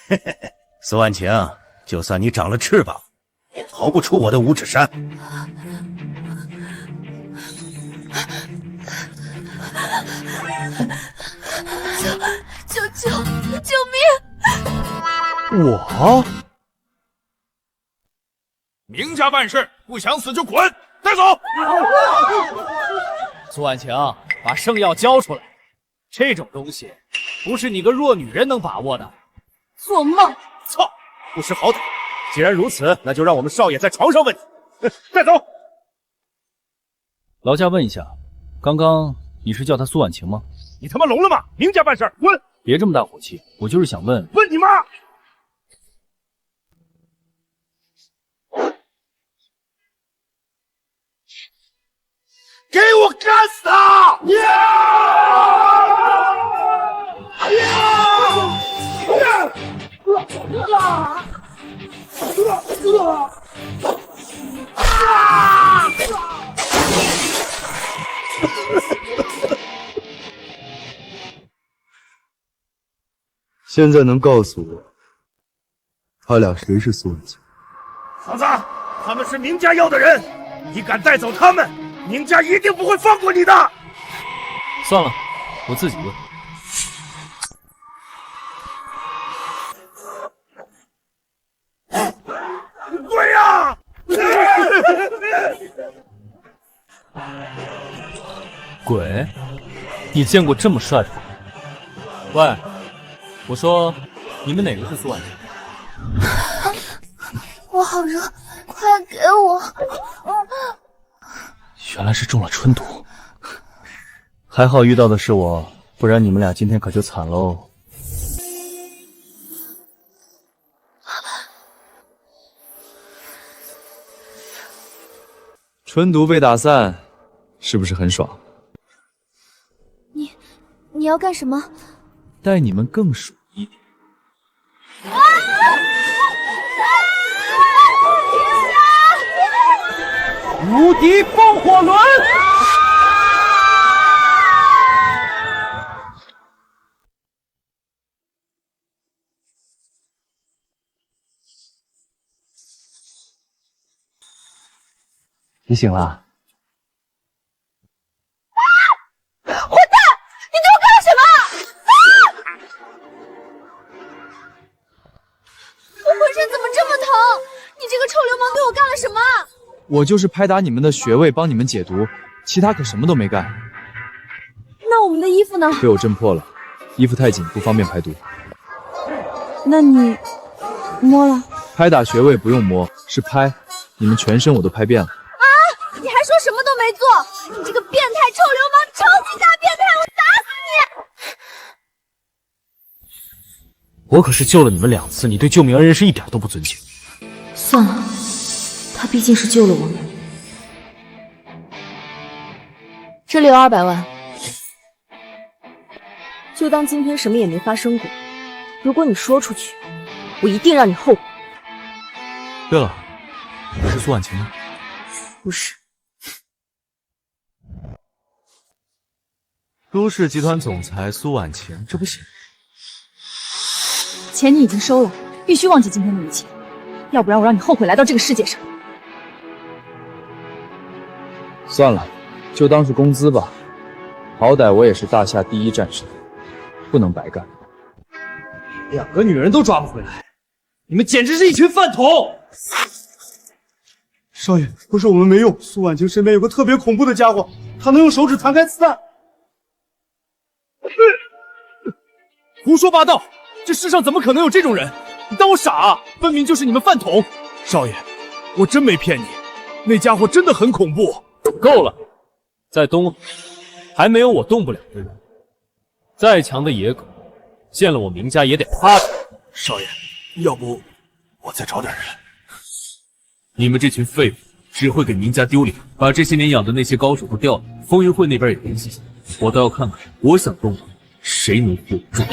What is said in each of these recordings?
嘿嘿嘿，苏婉晴，就算你长了翅膀，也逃不出我的五指山。救命！我明家办事，不想死就滚，带走！苏婉晴，把圣药交出来，这种东西不是你个弱女人能把握的。做梦！操，不识好歹！既然如此，那就让我们少爷在床上问你。带走。劳驾问一下，刚刚你是叫他苏婉晴吗？你他妈聋了吗？明家办事，滚！别这么大火气，我就是想问。问你妈！给我干死他！现在能告诉我，他俩谁是苏婉晴？嫂子，他们是明家要的人，你敢带走他们，明家一定不会放过你的。算了，我自己问。滚呀！鬼？你见过这么帅的鬼？喂，我说，你们哪个是苏婉晴？我好热，快给我！原来是中了春毒，还好遇到的是我，不然你们俩今天可就惨喽。春毒被打散，是不是很爽？你要干什么？待你们更爽一点。无敌风火轮！你醒了？混蛋！你对我干了什么？我浑身怎么这么疼？你这个臭流氓对我干了什么？我就是拍打你们的穴位，帮你们解毒，其他可什么都没干。那我们的衣服呢？被我震破了，衣服太紧，不方便排毒。那你摸了？拍打穴位不用摸，是拍，你们全身我都拍遍了。你还说什么都没做？你这个变态臭流氓，超级大变态！我打死你！我可是救了你们2次，你对救命恩人是一点都不尊敬。算了，他毕竟是救了我们。这里有200万，就当今天什么也没发生过。如果你说出去，我一定让你后悔。对了，你是苏婉晴吗？不是。都市集团总裁苏婉晴，这不行。钱你已经收了，必须忘记今天的一切，要不然我让你后悔来到这个世界上。算了，就当是工资吧，好歹我也是大夏第一战神，不能白干。2个女人都抓不回来，你们简直是一群饭桶！少爷，不是我们没用，苏婉晴身边有个特别恐怖的家伙，他能用手指弹开子弹。胡说八道！这世上怎么可能有这种人？你当我傻啊？分明就是你们饭桶！少爷，我真没骗你，那家伙真的很恐怖。够了，在东海还没有我动不了的人。再强的野狗，见了我明家也得趴着。少爷，要不我再找点人？你们这群废物只会给明家丢脸，把这些年养的那些高手都调了，风云会那边也联系一下，我倒要看看，我想动的谁能护住。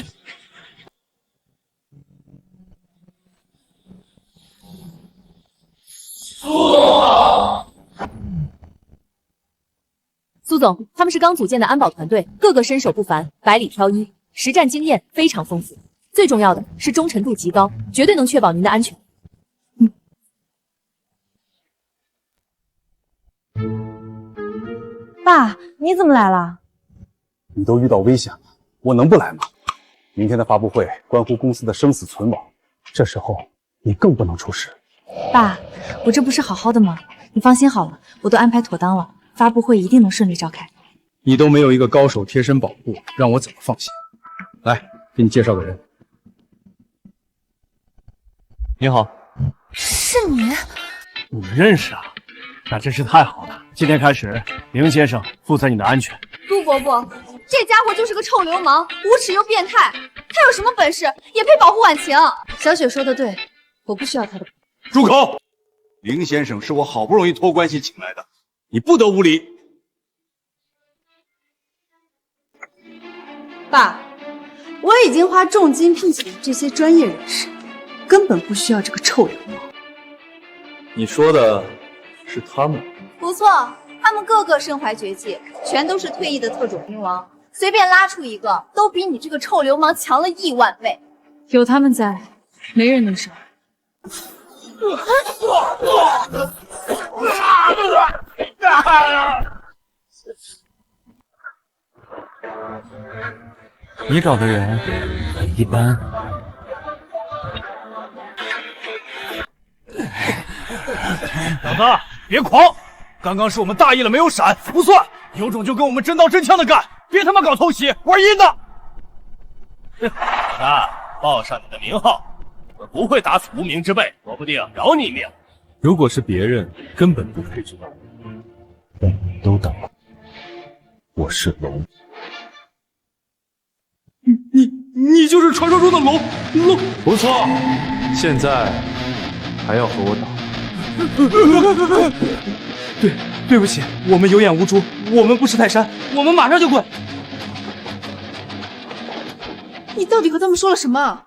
苏总，他们是刚组建的安保团队，个个身手不凡，百里挑一，实战经验非常丰富。最重要的是忠诚度极高，绝对能确保您的安全。爸，你怎么来了？你都遇到危险了，我能不来吗？明天的发布会关乎公司的生死存亡，这时候你更不能出事。爸，我这不是好好的吗？你放心好了，我都安排妥当了，发布会一定能顺利召开。你都没有一个高手贴身保护，让我怎么放心？来，给你介绍个人。你好，是你？你们认识啊？那真是太好了。今天开始，林先生负责你的安全。陆伯伯，这家伙就是个臭流氓，无耻又变态，他有什么本事也配保护婉晴？小雪说的对，我不需要他的。住口！林先生是我好不容易托关系请来的，你不得无礼。爸，我已经花重金聘请了这些专业人士，根本不需要这个臭流氓。你说的是他们？不错，他们个个身怀绝技，全都是退役的特种兵王，随便拉出一个，都比你这个臭流氓强了10000倍。有他们在，没人能伤。你找的人很一般。老大，别狂！刚刚是我们大意了，没有闪，不算。有种就跟我们真刀真枪的干，别他妈搞偷袭，玩阴的。老大，报上你的名号，我不会打死无名之辈，说不定饶你一命。如果是别人，根本不配知道。但你都当过，我是龙。你就是传说中的龙。不错，现在还要和我打？对不起，我们有眼无珠，我们不识泰山，我们马上就滚。你到底和他们说了什么？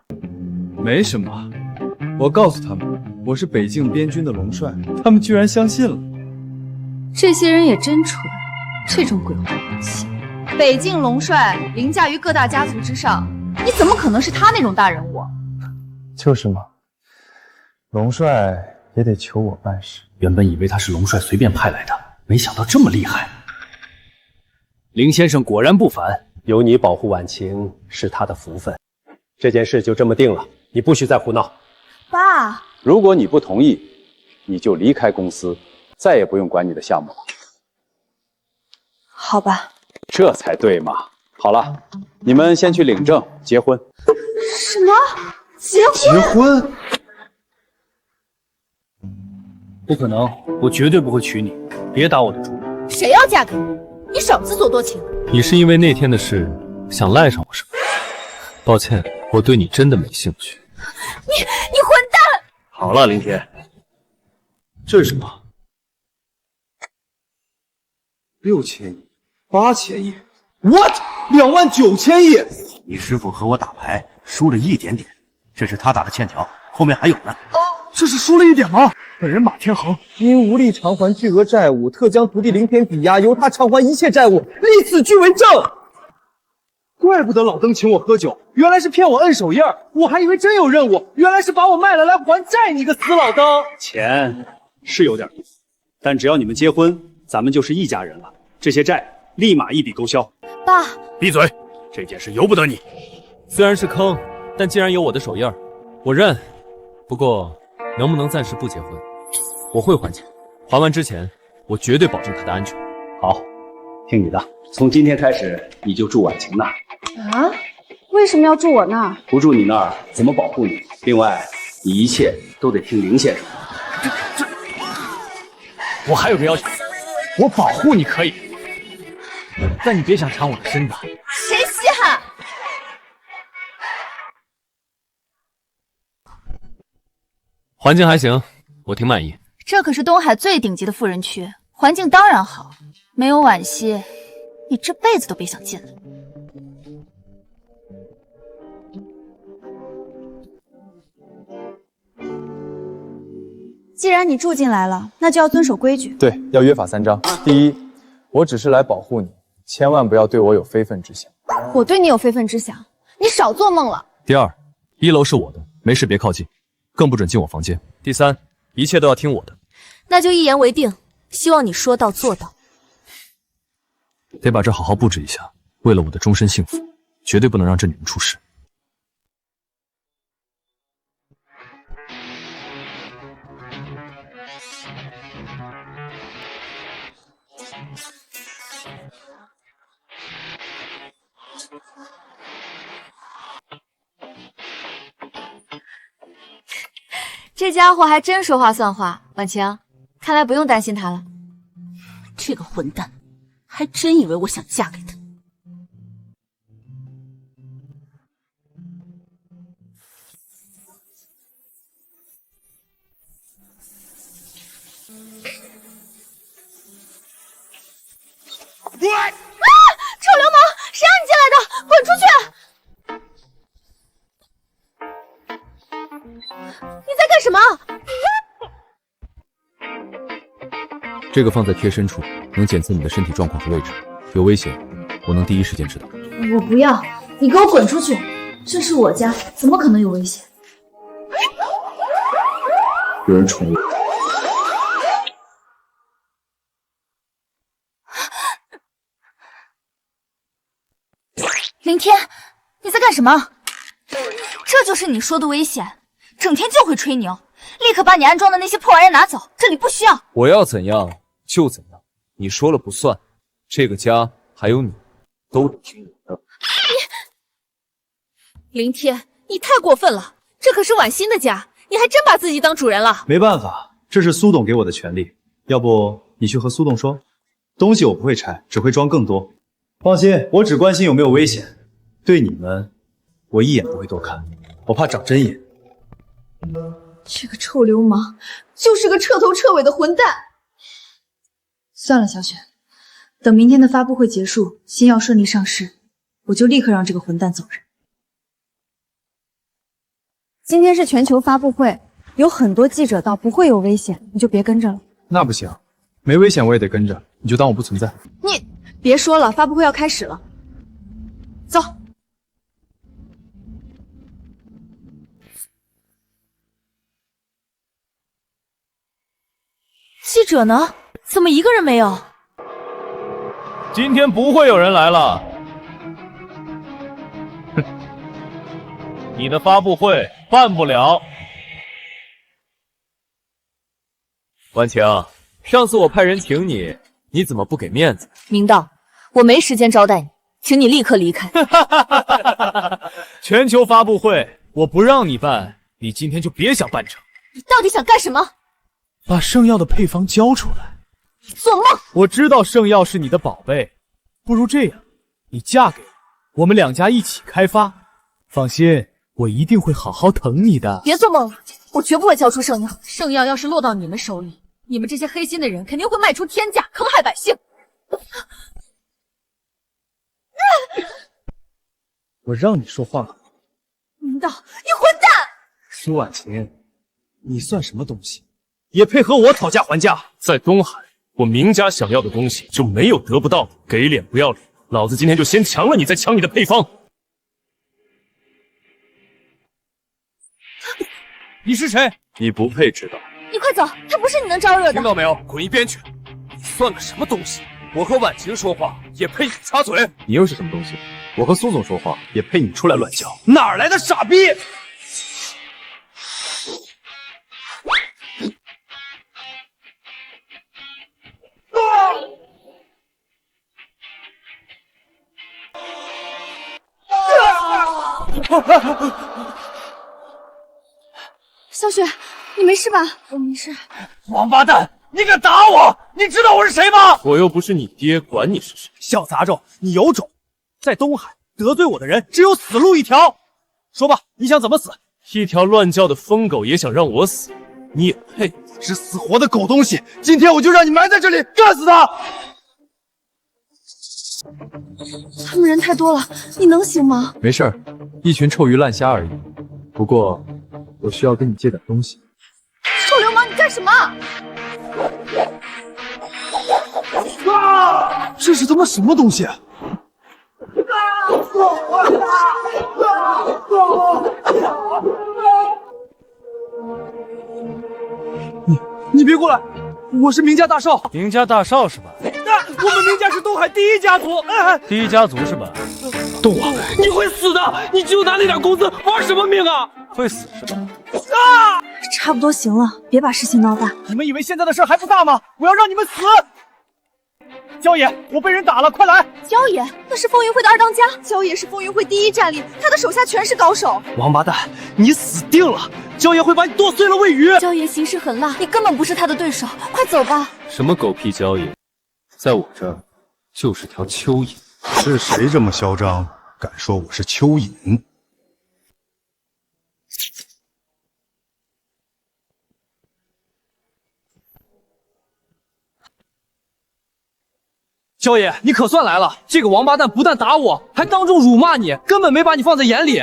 没什么，我告诉他们我是北境边军的龙帅，他们居然相信了。这些人也真蠢，这种鬼话不信。北境龙帅凌驾于各大家族之上，你怎么可能是他那种大人物？就是嘛，龙帅也得求我办事。原本以为他是龙帅随便派来的，没想到这么厉害。林先生果然不凡，有你保护婉晴是他的福分。这件事就这么定了，你不许再胡闹。爸，如果你不同意，你就离开公司，再也不用管你的项目了。好吧，这才对嘛。好了，你们先去领证结婚。什么？结婚？不可能，我绝对不会娶你，别打我的主意。谁要嫁给你？你少自作多情。你是因为那天的事想赖上我是吧？抱歉，我对你真的没兴趣。你混蛋！好了，林天，这是什么？6000亿、8000亿 ，what？ 29000亿！你师傅和我打牌输了一点点，这是他打的欠条，后面还有呢。这是输了一点吗？本人马天恒因无力偿还巨额债务，特将徒弟林天抵押，由他偿还一切债务，立此据为证。怪不得老登请我喝酒，原来是骗我摁手印儿，我还以为真有任务，原来是把我卖了来还债。你个死老登！钱是有点意思，但只要你们结婚，咱们就是一家人了。这些债立马一笔勾销。爸，闭嘴！这件事由不得你。虽然是坑，但既然有我的手印儿，我认。不过，能不能暂时不结婚？我会还钱，还完之前，我绝对保证他的安全。好，听你的。从今天开始，你就住婉晴那儿。啊？为什么要住我那儿？不住你那儿，怎么保护你？另外，你一切都得听林先生的。我还有个要求，我保护你可以，但你别想抢我的身子。谁稀罕？环境还行，我挺满意。这可是东海最顶级的富人区，环境当然好。没有惋惜，你这辈子都别想进来。既然你住进来了，那就要遵守规矩。对，要约法3章。第一，我只是来保护你，千万不要对我有非分之想。我对你有非分之想，你少做梦了。第二，1楼是我的，没事别靠近，更不准进我房间。第三，一切都要听我的。那就一言为定，希望你说到做到。得把这好好布置一下，为了我的终身幸福，绝对不能让这女人出事。这家伙还真说话算话，婉晴，看来不用担心他了。这个混蛋，还真以为我想嫁给他。啊！臭流氓，谁让你进来的？滚出去！你在干什么？这个放在贴身处，能检测你的身体状况和位置，有危险，我能第一时间知道。我不要，你给我滚出去！这是我家，怎么可能有危险？有人宠我。林天，你在干什么？这就是你说的危险，整天就会吹牛，立刻把你安装的那些破玩意拿走，这里不需要。我要怎样就怎样，你说了不算。这个家还有你，都得听我的。林天，你太过分了，这可是婉欣的家，你还真把自己当主人了。没办法，这是苏董给我的权利，要不你去和苏董说，东西我不会拆，只会装更多。放心，我只关心有没有危险，对你们，我一眼不会多看，我怕长针眼。这个臭流氓就是个彻头彻尾的混蛋。算了，小雪，等明天的发布会结束，新药顺利上市，我就立刻让这个混蛋走人。今天是全球发布会，有很多记者到，不会有危险，你就别跟着了。那不行，没危险我也得跟着，你就当我不存在。你别说了，发布会要开始了，走。记者呢？怎么一个人没有？今天不会有人来了。哼，你的发布会办不了。婉晴，上次我派人请你，你怎么不给面子？明道，我没时间招待你，请你立刻离开。全球发布会我不让你办，你今天就别想办成。你到底想干什么？把圣药的配方交出来。做梦！我知道圣药是你的宝贝，不如这样，你嫁给我，我们两家一起开发。放心，我一定会好好疼你的。别做梦了，我绝不会交出圣药。圣药要是落到你们手里，你们这些黑心的人肯定会卖出天价，坑害百姓。我让你说话了。明道，你混蛋！苏婉晴，你算什么东西？也配和我讨价还价？在东海，我明家想要的东西就没有得不到的，给脸不要脸。老子今天就先强了你，再抢你的配方。你是谁？你不配知道。你快走，他不是你能招惹的。听到没有？滚一边去！你算个什么东西？我和婉晴说话也配你插嘴？你又是什么东西？我和苏总说话也配你出来乱叫？哪来的傻逼！小雪，你没事吧？我没事。王八蛋，你敢打我？你知道我是谁吗？我又不是你爹，管你是谁？小杂种，你有种！在东海得罪我的人，只有死路一条。说吧，你想怎么死？一条乱叫的疯狗也想让我死，你也配？是死活的狗东西！今天我就让你埋在这里，干死他！他们人太多了，你能行吗？没事儿，一群臭鱼烂虾而已。不过，我需要跟你借点东西。臭流氓，你干什么？啊！这是他妈什么东西？你别过来！我是明家大少。明家大少是吧？我们明家是东海第一家族。第一家族是吧？动我！你会死的！你就拿那点工资玩什么命啊？会死是吧？差不多行了，别把事情闹大。你们以为现在的事还不大吗？我要让你们死！焦爷，我被人打了，快来！焦爷，那是风云会的二当家，焦爷是风云会第一战力，他的手下全是高手。王八蛋，你死定了！焦爷会把你剁碎了喂鱼。焦爷行事狠辣，你根本不是他的对手，快走吧。什么狗屁交易，在我这儿就是条蚯蚓。是谁这么嚣张，敢说我是蚯蚓？焦爷，你可算来了！这个王八蛋不但打我，还当众辱骂你，根本没把你放在眼里。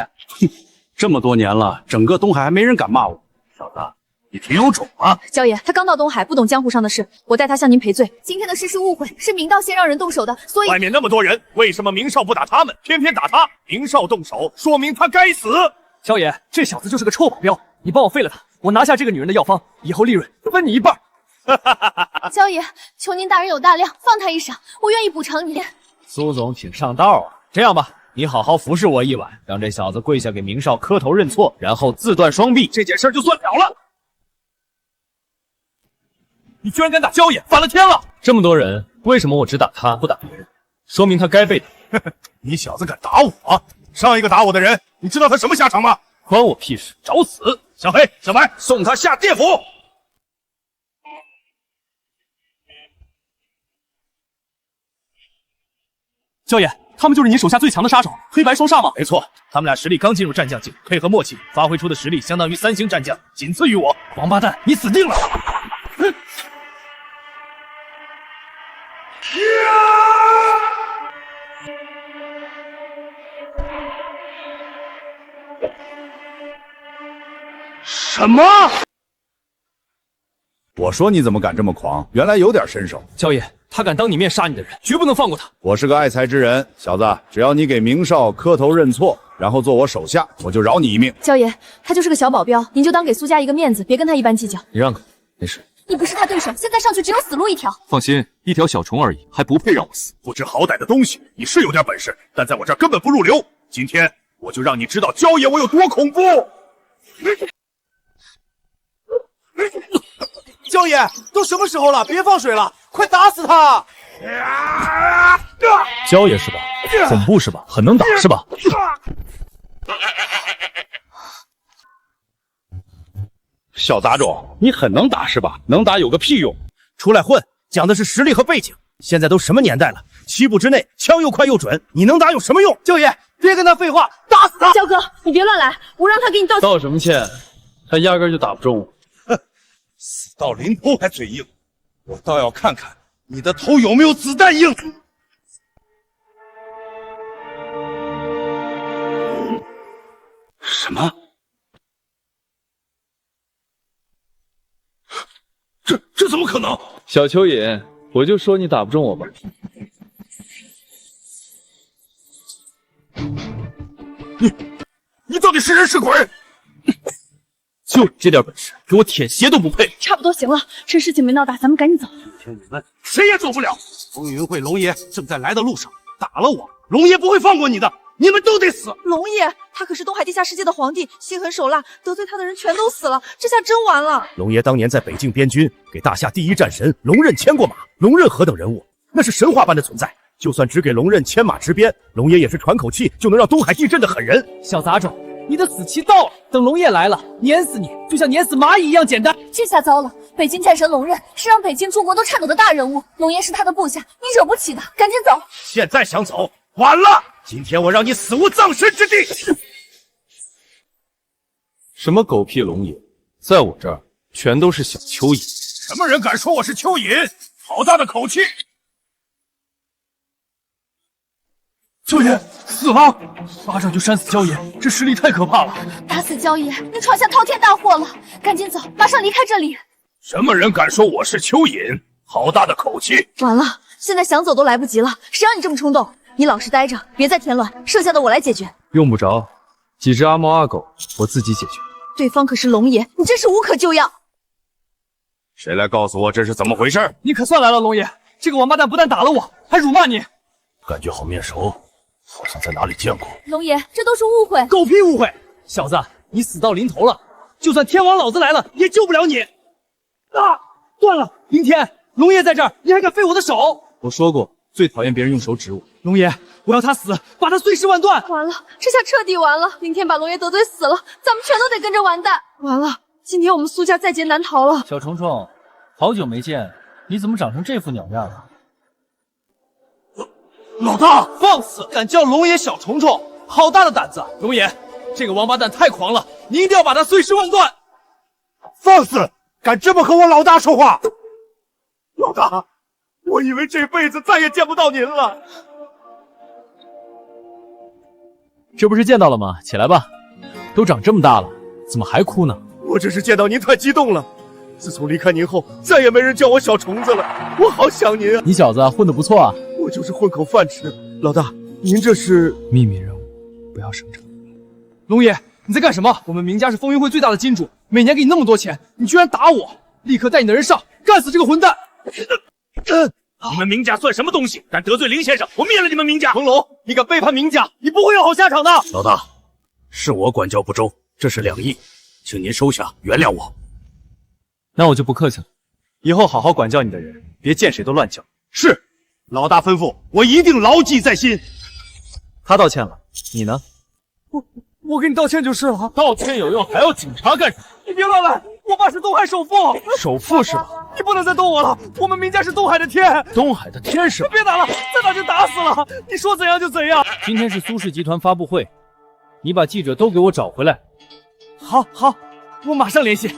这么多年了，整个东海还没人敢骂我。小子，你挺有种啊！焦爷，他刚到东海，不懂江湖上的事，我带他向您赔罪。今天的事是误会，是明道先让人动手的，所以外面那么多人，为什么明少不打他们，偏偏打他？明少动手，说明他该死。焦爷，这小子就是个臭保镖，你帮我废了他，我拿下这个女人的药方，以后利润分你一半。焦爷，求您大人有大量，放他一闪，我愿意补偿您。苏总挺上道啊！这样吧，你好好服侍我一晚，让这小子跪下给明少磕头认错，然后自断双臂，这件事就算了了。你居然敢打焦爷，反了天了！这么多人，为什么我只打他不打别人？说明他该被打。你小子敢打我？上一个打我的人，你知道他什么下场吗？关我屁事！找死！小黑、小白，送他下địa府！焦爷，他们就是你手下最强的杀手，黑白双煞吗？没错，他们俩实力刚进入战将境，配合默契，发挥出的实力相当于3星战将，仅次于我。王八蛋，你死定了！什么？我说你怎么敢这么狂？原来有点身手。焦爷，他敢当你面杀你的人，绝不能放过他。我是个爱才之人，小子，只要你给明少磕头认错，然后做我手下，我就饶你一命。焦爷，他就是个小保镖，您就当给苏家一个面子，别跟他一般计较。你让开，没事。你不是他对手，现在上去只有死路一条。放心，一条小虫而已，还不配让我死。不知好歹的东西，你是有点本事，但在我这儿根本不入流。今天我就让你知道焦爷我有多恐怖。焦爷，都什么时候了？别放水了，快打死他！焦爷是吧？恐怖是吧？很能打是吧？小杂种，你很能打是吧？能打有个屁用！出来混，讲的是实力和背景。现在都什么年代了，7步之内枪又快又准，你能打有什么用？焦爷，别跟他废话，打死他！焦哥，你别乱来，我让他给你道歉。道什么歉？他压根就打不中我。死到临头还嘴硬，我倒要看看你的头有没有子弹硬。什么？这怎么可能？小蚯蚓，我就说你打不中我吧。你到底是人是鬼？就你这点本事，给我舔鞋都不配。差不多行了，趁事情没闹大，咱们赶紧走。听你们，谁也走不了。风云会龙爷正在来的路上，打了我，龙爷不会放过你的，你们都得死。龙爷，他可是东海地下世界的皇帝，心狠手辣，得罪他的人全都死了，这下真完了。龙爷当年在北境边军给大夏第一战神龙刃牵过马，龙刃何等人物，那是神话般的存在。就算只给龙刃牵马执鞭，龙爷也是喘口气就能让东海地震的狠人。小杂种，你的死期到了，等龙爷来了，碾死你就像碾死蚂蚁一样简单。这下糟了，北京战神龙刃是让北京诸国都颤抖的大人物，龙爷是他的部下，你惹不起的，赶紧走。现在想走，晚了。今天我让你死无葬身之地。什么狗屁龙爷，在我这儿全都是小蚯蚓。什么人敢说我是蚯蚓？好大的口气！焦爷死了，巴掌就扇死焦爷，这实力太可怕了。打死焦爷，你闯下滔天大祸了，赶紧走，马上离开这里。什么人敢说我是蚯蚓？好大的口气！完了，现在想走都来不及了，谁让你这么冲动？你老实待着，别再添乱，剩下的我来解决。用不着，几只阿猫阿狗我自己解决。对方可是龙爷，你真是无可救药。谁来告诉我这是怎么回事？你可算来了，龙爷！这个王八蛋不但打了我，还辱骂你。感觉好面熟，好像在哪里见过。龙爷，这都是误会。狗屁误会！小子，你死到临头了，就算天王老子来了，也救不了你。啊！断了！凌天，龙爷在这儿，你还敢废我的手？我说过，最讨厌别人用手指我。龙爷，我要他死，把他碎尸万段！完了，这下彻底完了。凌天把龙爷得罪死了，咱们全都得跟着完蛋。完了，今天我们苏家在劫难逃了。小虫虫，好久没见，你怎么长成这副鸟样了？老大，放肆！敢叫龙爷小虫虫，好大的胆子！龙爷，这个王八蛋太狂了，你一定要把他碎尸万段！放肆！敢这么和我老大说话！老大，我以为这辈子再也见不到您了。这不是见到了吗？起来吧，都长这么大了，怎么还哭呢？我只是见到您太激动了。自从离开您后，再也没人叫我小虫子了，我好想您啊！你小子混得不错啊。我就是混口饭吃。老大，您这是秘密任务，不要声张。龙爷，你在干什么？我们明家是风云会最大的金主，每年给你那么多钱，你居然打我！立刻带你的人上，干死这个混蛋！你们明家算什么东西？敢得罪林先生，我灭了你们明家！冯龙，你敢背叛明家，你不会有好下场的！老大，是我管教不周，这是2亿，请您收下，原谅我。那我就不客气了，以后好好管教你的人，别见谁都乱叫。是，老大吩咐，我一定牢记在心。他道歉了，你呢？我给你道歉就是了。道歉有用，还要警察干什么？你别乱来，我爸是东海首富。首富是吧？你不能再动我了，我们明家是东海的天。东海的天是吧？别打了，再打就打死了。你说怎样就怎样。今天是苏氏集团发布会，你把记者都给我找回来。好，好，我马上联系。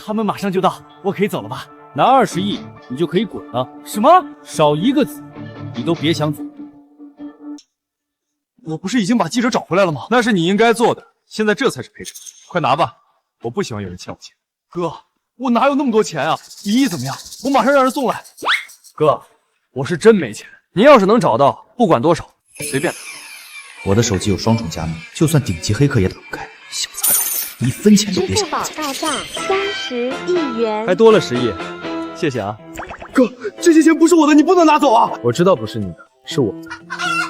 他们马上就到，我可以走了吧？拿20亿，你就可以滚了。什么？少一个字，你都别想走。我不是已经把记者找回来了吗？那是你应该做的，现在这才是赔偿。快拿吧，我不喜欢有人欠我钱。哥，我哪有那么多钱啊？1亿怎么样？我马上让人送来。哥，我是真没钱，您要是能找到，不管多少，随便拿。我的手机有双重加密，就算顶级黑客也打不开。小杂种，1分钱都别想。支付宝到账30亿元，还多了10亿，谢谢啊。哥，这些钱不是我的，你不能拿走啊！我知道不是你的，是我的。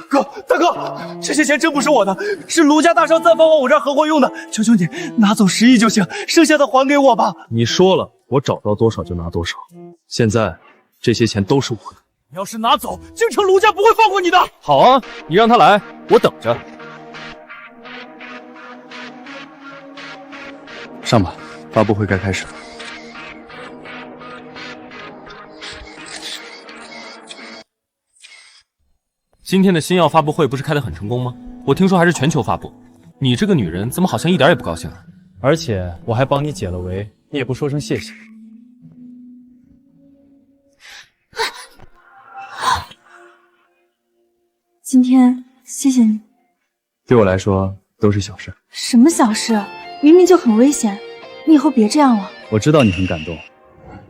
哥，大哥，这些钱真不是我的，是卢家大少暂放往我这儿合伙用的。求求你拿走10亿就行，剩下的还给我吧。你说了，我找到多少就拿多少。现在这些钱都是我的。你要是拿走，京城卢家不会放过你的。好啊，你让他来，我等着。上吧，发布会该开始了。今天的新药发布会不是开得很成功吗？我听说还是全球发布。你这个女人怎么好像一点也不高兴啊？而且我还帮你解了围，你也不说声谢谢。今天谢谢你。对我来说都是小事。什么小事？明明就很危险，你以后别这样了。我知道你很感动，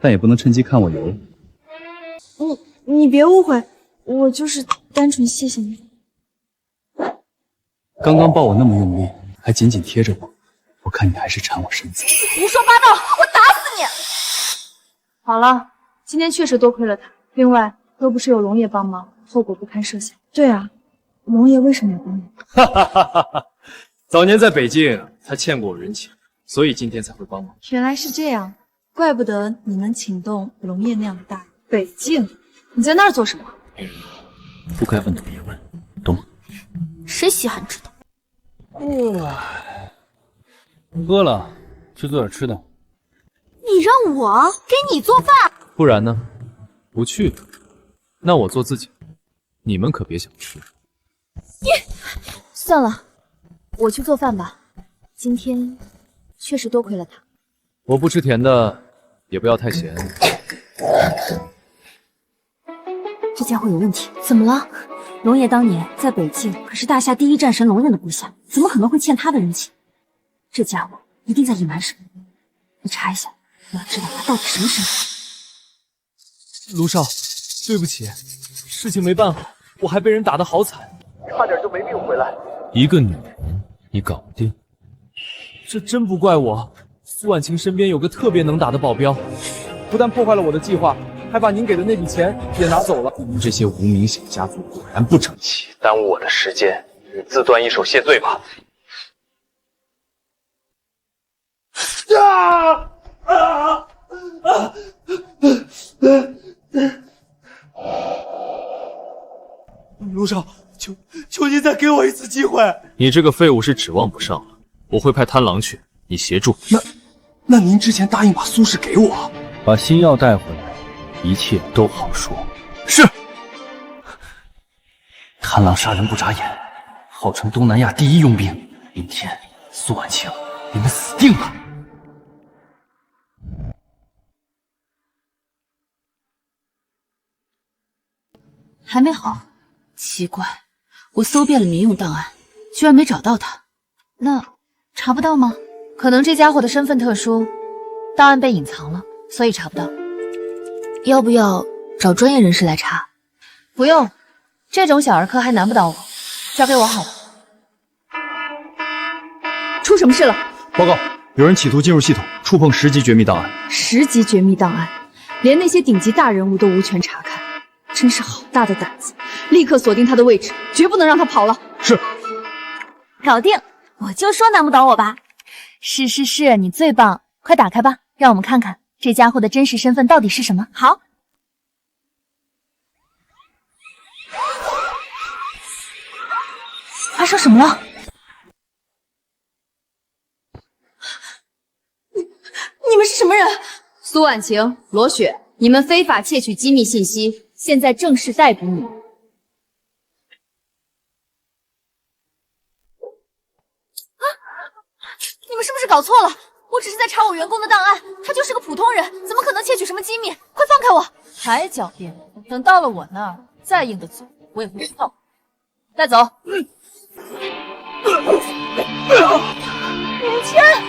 但也不能趁机看我油。你别误会，我就是单纯谢谢你。刚刚抱我那么用力，还紧紧贴着我，我看你还是缠我身子。胡说八道，我打死你！好了，今天确实多亏了他。另外，若不是有龙爷帮忙，后果不堪设想。对啊，龙爷为什么要帮你？哈哈哈哈哈！早年在北京，他欠过我人情，所以今天才会帮忙。原来是这样，怪不得你能请动龙爷那样的大人。北境，你在那儿做什么？不该问的别问，懂吗？谁稀罕知道？饿了，去做点吃的。你让我给你做饭？不然呢？不去的，那我做自己。你们可别想吃。算了，我去做饭吧。今天确实多亏了他。我不吃甜的，也不要太咸。这家伙有问题，怎么了？龙爷当年在北境可是大夏第一战神龙刃的部下，怎么可能会欠他的人情？这家伙一定在隐瞒什么。你查一下，我要知道他到底什么身份。卢少，对不起，事情没办好，我还被人打得好惨，差点就没命回来。一个女人，你搞不定？这真不怪我。苏婉晴身边有个特别能打的保镖，不但破坏了我的计划，还把您给的那笔钱也拿走了。你们这些无名小家族果然不争气，耽误我的时间，你自断一手谢罪吧。陆少，求您再给我一次机会。你这个废物是指望不上了，我会派贪狼去，你协助。那您之前答应把苏轼给我，把新药带回来，一切都好说。是。贪狼杀人不眨眼，号称东南亚第一佣兵。明天，苏婉晴，你们死定了！还没好，奇怪，我搜遍了民用档案，居然没找到他。那查不到吗？可能这家伙的身份特殊，档案被隐藏了，所以查不到。要不要找专业人士来查？不用，这种小儿科还难不倒我，交给我好了。出什么事了？报告，有人企图进入系统，触碰10级绝密档案。10级绝密档案，连那些顶级大人物都无权查看，真是好大的胆子！立刻锁定他的位置，绝不能让他跑了。是。搞定！我就说难不倒我吧。是，你最棒！快打开吧，让我们看看这家伙的真实身份到底是什么。好。发生什么了？你们是什么人？苏婉晴、罗雪，你们非法窃取机密信息，现在正式逮捕你们。你们是不是搞错了？我只是在查我员工的档案，他就是个普通人，怎么可能窃取什么机密？快放开我！还狡辩，等到了我那儿，再硬的嘴我也会放。带走。明天。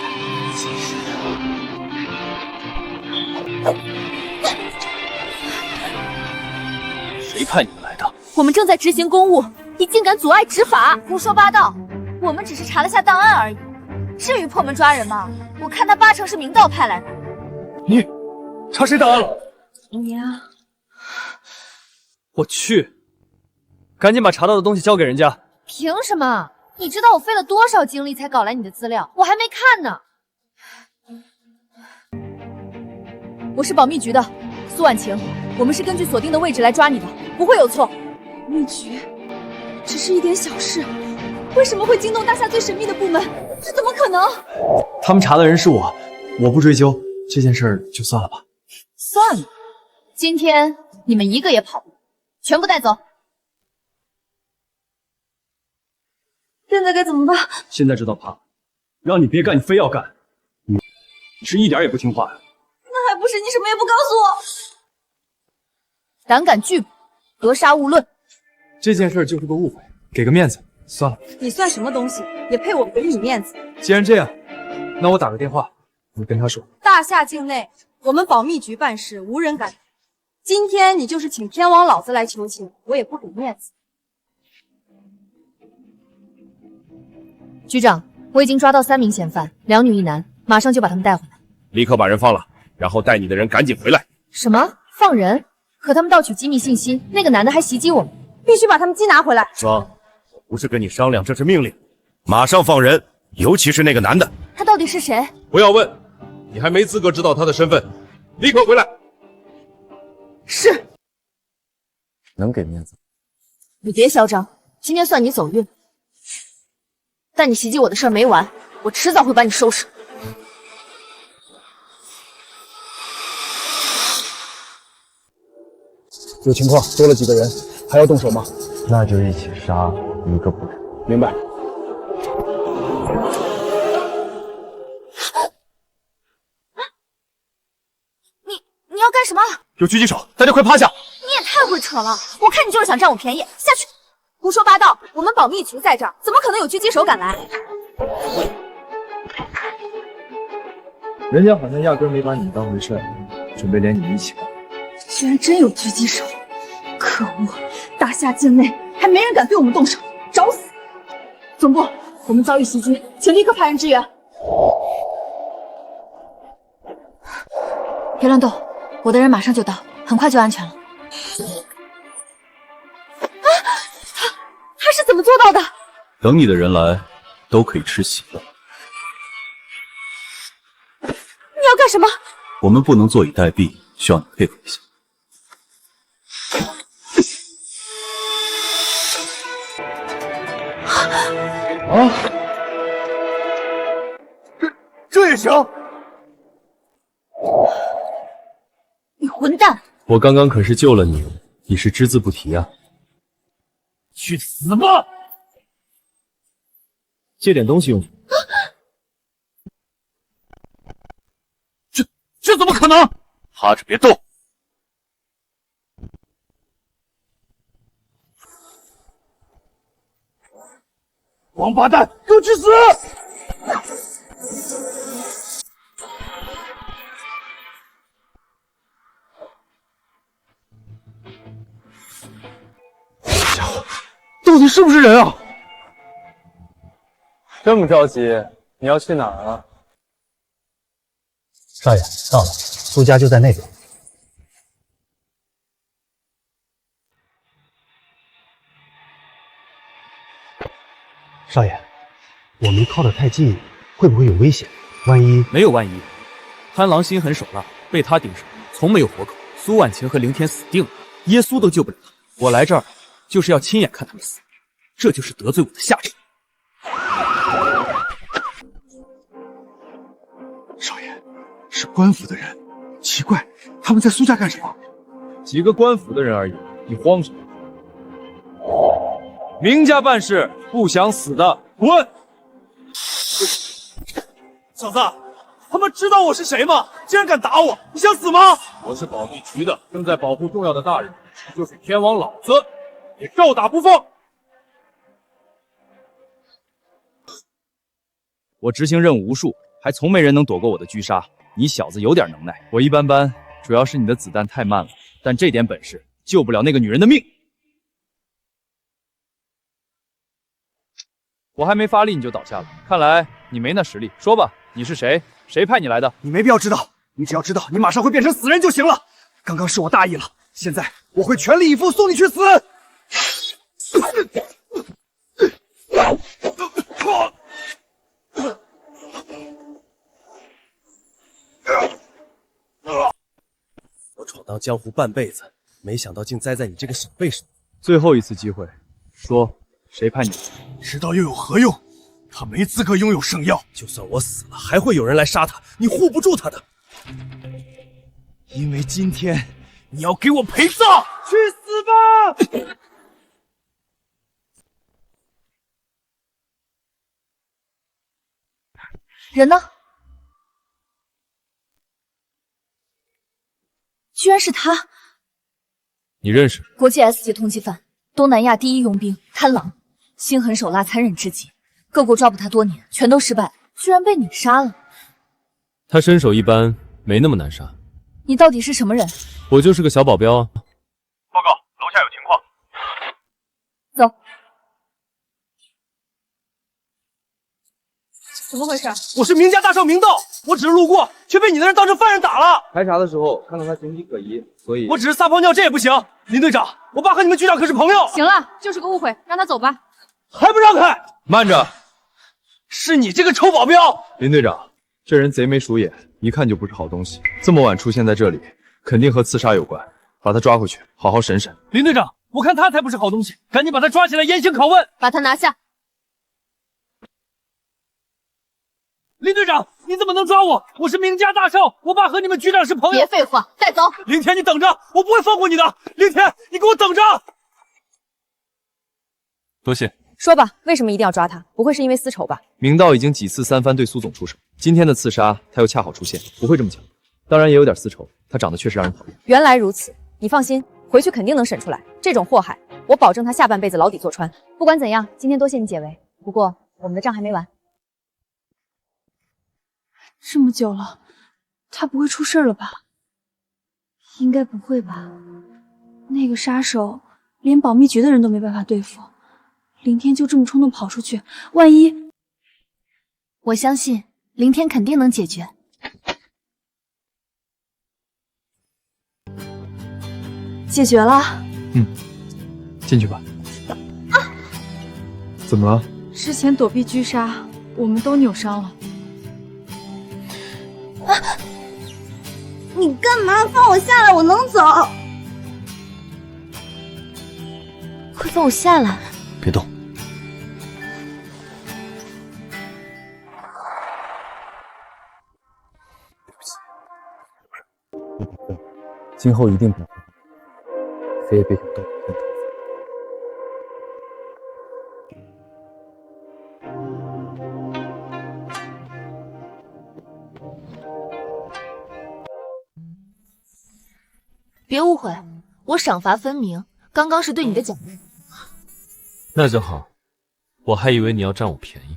谁派你们来的？我们正在执行公务，你竟敢阻碍执法！胡说八道！我们只是查了下档案而已，至于破门抓人吗？我看他80%是明道派来的。你查谁档案了？你呀，我去，赶紧把查到的东西交给人家。凭什么？你知道我费了多少精力才搞来你的资料，我还没看呢。我是保密局的苏婉晴，我们是根据锁定的位置来抓你的，不会有错。保密局只是一点小事，为什么会惊动大夏最神秘的部门？这怎么可能？他们查的人是我，我不追究这件事儿，就算了吧。算了，今天你们一个也跑不了，全部带走。现在该怎么办？现在知道怕了，让你别干，你非要干，你是一点也不听话呀。那还不是你什么也不告诉我？胆敢拒捕，格杀勿论。这件事就是个误会，给个面子，算了。你算什么东西，也配我给你面子？既然这样，那我打个电话，你跟他说。大夏境内，我们保密局办事无人敢。今天你就是请天王老子来求情，我也不给面子。局长，我已经抓到3名嫌犯，2女1男，马上就把他们带回来。立刻把人放了，然后带你的人赶紧回来。什么？放人？可他们盗取机密信息，那个男的还袭击我们，必须把他们缉拿回来。双，我不是跟你商量，这是命令，马上放人，尤其是那个男的。他到底是谁？不要问，你还没资格知道他的身份，立刻回来。是。能给面子？你别嚣张，今天算你走运。但你袭击我的事儿没完，我迟早会把你收拾。有情况，多了几个人，还要动手吗？那就一起杀，一个不留。明白。你要干什么？有狙击手，大家快趴下！你也太会扯了，我看你就是想占我便宜，下去！胡说八道！我们保密局在这儿，怎么可能有狙击手敢来？人家好像压根没把你当回事，准备连你一起干。居然真有狙击手，可恶！大夏境内还没人敢对我们动手，找死！总部，我们遭遇袭击，请立刻派人支援。别乱动，我的人马上就到，很快就安全了。他是怎么做到的？等你的人来，都可以吃席了。你要干什么？我们不能坐以待毙，需要你配合一下。啊！这也行？你混蛋！我刚刚可是救了你，你是只字不提啊！去死吧！借点东西用。这怎么可能？趴着别动！王八蛋，给我去死！家伙，到底是不是人啊？这么着急，你要去哪儿啊？少爷到了，苏家就在那边。少爷，我们靠得太近，会不会有危险？万一……没有万一。贪狼心狠手辣，被他盯上，从没有活口。苏婉晴和凌天死定了，耶稣都救不了他。我来这儿就是要亲眼看他们死，这就是得罪我的下场。少爷，是官府的人，奇怪，他们在苏家干什么？几个官府的人而已，你慌什么？明家办事，不想死的滚！小子，他们知道我是谁吗？竟然敢打我，你想死吗？我是保密局的，正在保护重要的大人，就是天王老子，也照打不放。我执行任务无数，还从没人能躲过我的狙杀。你小子有点能耐，我一般般，主要是你的子弹太慢了，但这点本事救不了那个女人的命。我还没发力你就倒下了，看来你没那实力。说吧，你是谁？谁派你来的？你没必要知道，你只要知道你马上会变成死人就行了。刚刚是我大意了，现在我会全力以赴送你去死。我闯荡江湖半辈子，没想到竟栽在你这个小辈手。最后一次机会，说谁派你？知道又有何用？他没资格拥有圣药。就算我死了，还会有人来杀他，你护不住他的。因为今天你要给我陪葬，去死吧！人呢？居然是他！你认识？国际 S 级通缉犯，东南亚第一佣兵，贪狼，心狠手辣，残忍至极。各国抓捕他多年，全都失败，居然被你杀了。他身手一般，没那么难杀。你到底是什么人？我就是个小保镖啊。报告，楼下有情况。走。怎么回事？我是明家大少明道，我只是路过，却被你的人当成犯人打了。排查的时候看到他形迹可疑，所以我只是撒泡尿，这也不行。林队长，我爸和你们局长可是朋友。行了，就是个误会，让他走吧。还不让开！慢着，是你这个臭保镖！林队长，这人贼眉鼠眼，一看就不是好东西。这么晚出现在这里，肯定和刺杀有关。把他抓回去，好好审审。林队长，我看他才不是好东西，赶紧把他抓起来严刑拷问。把他拿下。林队长，你怎么能抓我？我是明家大少，我爸和你们局长是朋友。别废话，带走。凌天，你等着，我不会放过你的。凌天，你给我等着。多谢。说吧，为什么一定要抓他？不会是因为私仇吧？明道已经几次三番对苏总出手，今天的刺杀他又恰好出现，不会这么巧。当然也有点私仇，他长得确实让人讨厌。原来如此，你放心，回去肯定能审出来。这种祸害，我保证他下半辈子牢底坐穿。不管怎样，今天多谢你解围，不过我们的账还没完。这么久了，他不会出事了吧？应该不会吧？那个杀手连保密局的人都没办法对付，凌天就这么冲动跑出去，万一……我相信凌天肯定能解决。解决了。进去吧。怎么了？之前躲避狙杀，我们都扭伤了。你干嘛放我下来？我能走。快放我下来！别动。今后一定保护你，谁也别想动我的头。别误会，我赏罚分明，刚刚是对你的奖励。那就好，我还以为你要占我便宜。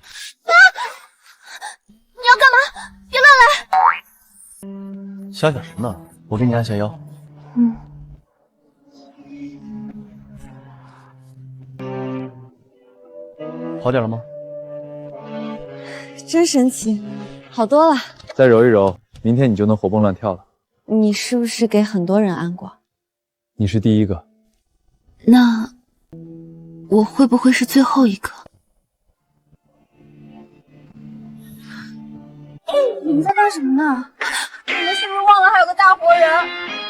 你要干嘛？别乱来！瞎想什么呢？我给你按下腰。好点了吗？真神奇，好多了。再揉一揉，明天你就能活蹦乱跳了。你是不是给很多人按过？你是第一个。那我会不会是最后一个？你们在干什么呢？你们是不是忘了还有个大活人？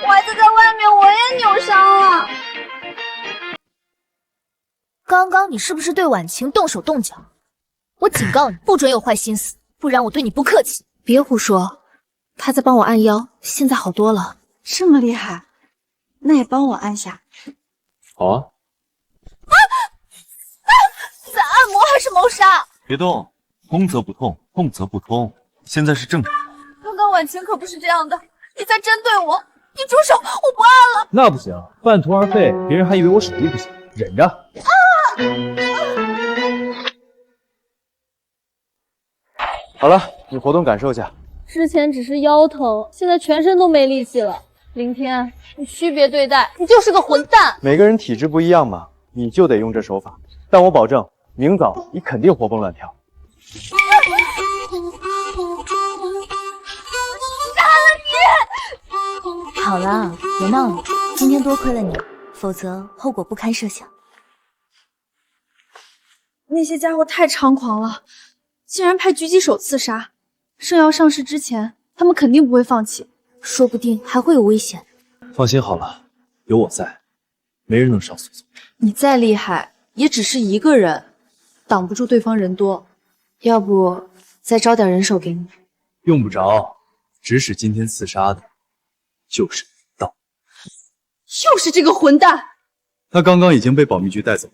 我孩子在外面，我也扭伤了。刚刚你是不是对婉晴动手动脚？我警告你，不准有坏心思，不然我对你不客气。别胡说，他在帮我按腰，现在好多了。这么厉害，那也帮我按下。好啊。在按摩还是谋杀？别动，攻则不痛，痛则不通，现在是正常。刚刚婉晴可不是这样的，你在针对我，你住手，我不按了。那不行，半途而废，别人还以为我手艺不行，忍着。好了，你活动感受一下。之前只是腰疼，现在全身都没力气了。凌天，你区别对待，你就是个混蛋。每个人体质不一样嘛，你就得用这手法，但我保证，明早你肯定活蹦乱跳。好了，别闹了，今天多亏了你，否则后果不堪设想。那些家伙太猖狂了，竟然派狙击手刺杀。圣瑶上市之前，他们肯定不会放弃，说不定还会有危险。放心好了，有我在，没人能上苏总。你再厉害，也只是一个人，挡不住对方人多。要不再招点人手给你？用不着，指使今天刺杀的，就是道。又是这个混蛋！他刚刚已经被保密局带走了。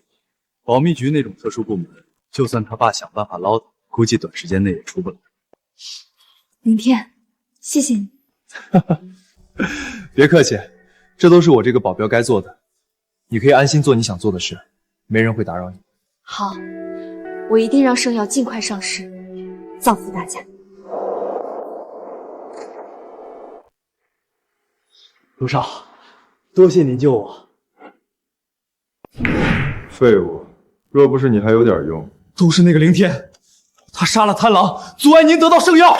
保密局那种特殊部门，就算他爸想办法捞他，估计短时间内也出不来。明天，谢谢你。别客气，这都是我这个保镖该做的。你可以安心做你想做的事，没人会打扰你。好，我一定让圣瑶尽快上市，造福大家。陆少，多谢你救我。废物，若不是你还有点用。都是那个凌天，他杀了贪狼，阻碍您得到圣药。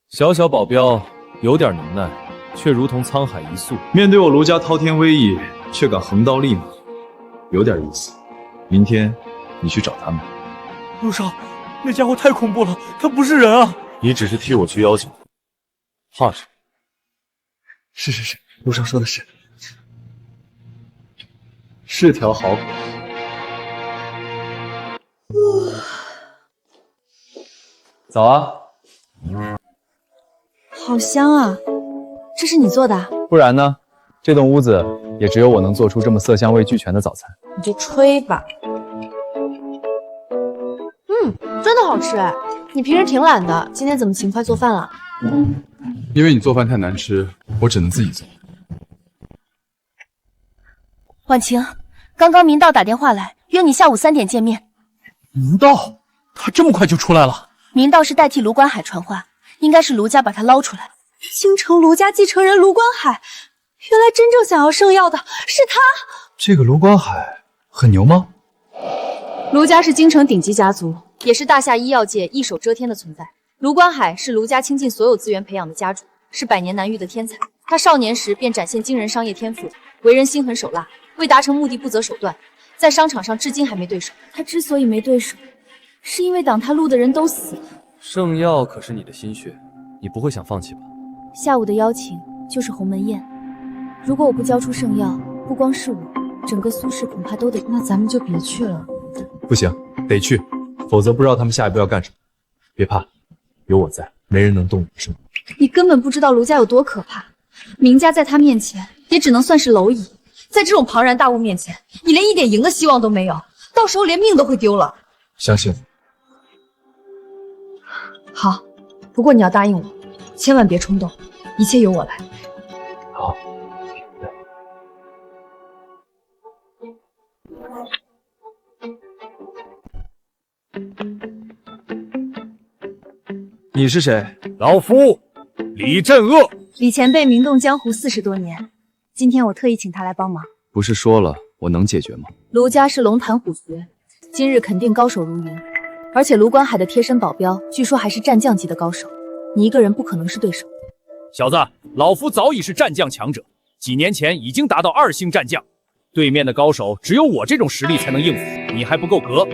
小小保镖有点能耐，却如同沧海一粟。面对我卢家滔天威仪，却敢横刀立马，有点意思。明天你去找他们。陆少，那家伙太恐怖了，他不是人啊！你只是替我去要求，怕什么？是，陆少说的是条好狗。早啊。好香啊！这是你做的？不然呢？这栋屋子也只有我能做出这么色香味俱全的早餐。你就吹吧。真的好吃哎！你平时挺懒的，今天怎么勤快做饭了？因为你做饭太难吃，我只能自己做。婉晴，刚刚明道打电话来，约你下午3点见面。明道，他这么快就出来了？明道是代替卢观海传话，应该是卢家把他捞出来。京城卢家继承人卢观海，原来真正想要圣药的是他。这个卢观海很牛吗？卢家是京城顶级家族，也是大夏医药界一手遮天的存在。卢观海是卢家倾尽所有资源培养的家主，是百年难遇的天才。他少年时便展现惊人商业天赋，为人心狠手辣，为达成目的不择手段，在商场上至今还没对手。他之所以没对手，是因为挡他路的人都死了。圣药可是你的心血，你不会想放弃吧？下午的邀请就是鸿门宴，如果我不交出圣药，不光是我，整个苏氏恐怕都得……那咱们就别去了。不行，得去，否则不知道他们下一步要干什么。别怕，有我在，没人能动你的圣。你根本不知道卢家有多可怕，明家在他面前也只能算是蝼蚁，在这种庞然大物面前，你连一点赢的希望都没有，到时候连命都会丢了。相信我。好，不过你要答应我，千万别冲动，一切由我来。好。你是谁？老夫李振恶。李前辈名动江湖40多年，今天我特意请他来帮忙。不是说了我能解决吗？卢家是龙潭虎穴，今日肯定高手如云，而且卢观海的贴身保镖据说还是战将级的高手，你一个人不可能是对手。小子，老夫早已是战将强者，几年前已经达到2星战将，对面的高手只有我这种实力才能应付，你还不够格。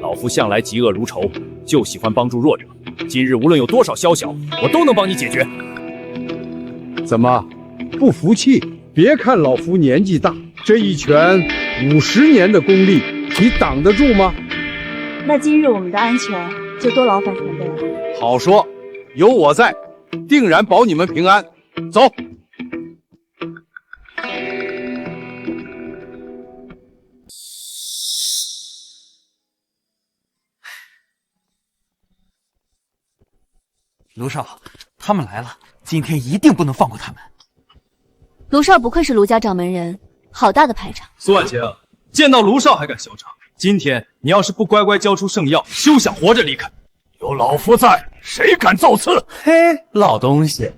老夫向来嫉恶如仇，就喜欢帮助弱者。今日无论有多少宵小，我都能帮你解决。怎么，不服气？别看老夫年纪大，这一拳50年的功力，你挡得住吗？那今日我们的安全就多劳烦前辈了。好说，有我在，定然保你们平安。走。卢少，他们来了，今天一定不能放过他们。卢少不愧是卢家掌门人，好大的排场。苏婉晴，见到卢少还敢嚣张？今天你要是不乖乖交出圣药，休想活着离开。有老夫在，谁敢造次？嘿，老东西，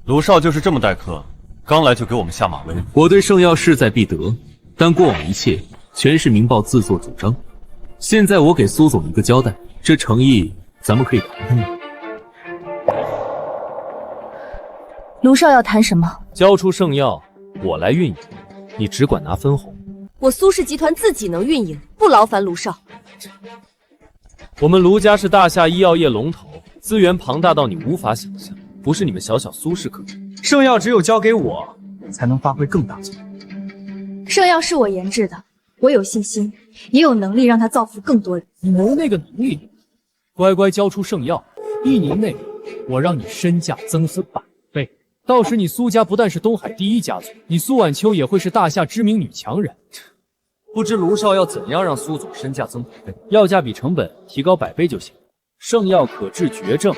卢少就是这么待客，刚来就给我们下马威。我对圣药势在必得，但过往一切全是明报自作主张。现在我给苏总一个交代，这诚意咱们可以谈谈吗？卢少要谈什么？交出圣药，我来运营，你只管拿分红。我苏氏集团自己能运营，不劳烦卢少。我们卢家是大夏医药业龙头，资源庞大到你无法想象，不是你们小小苏氏可比。圣药只有交给我，才能发挥更大作用。圣药是我研制的，我有信心，也有能力让它造福更多人。你没那个能力，乖乖交出圣药，1年内我让你身价增400倍。到时你苏家不但是东海第一家族，你苏婉秋也会是大夏知名女强人。不知卢少要怎样让苏总身价增100倍？药价比成本提高100倍就行。圣药可治绝症，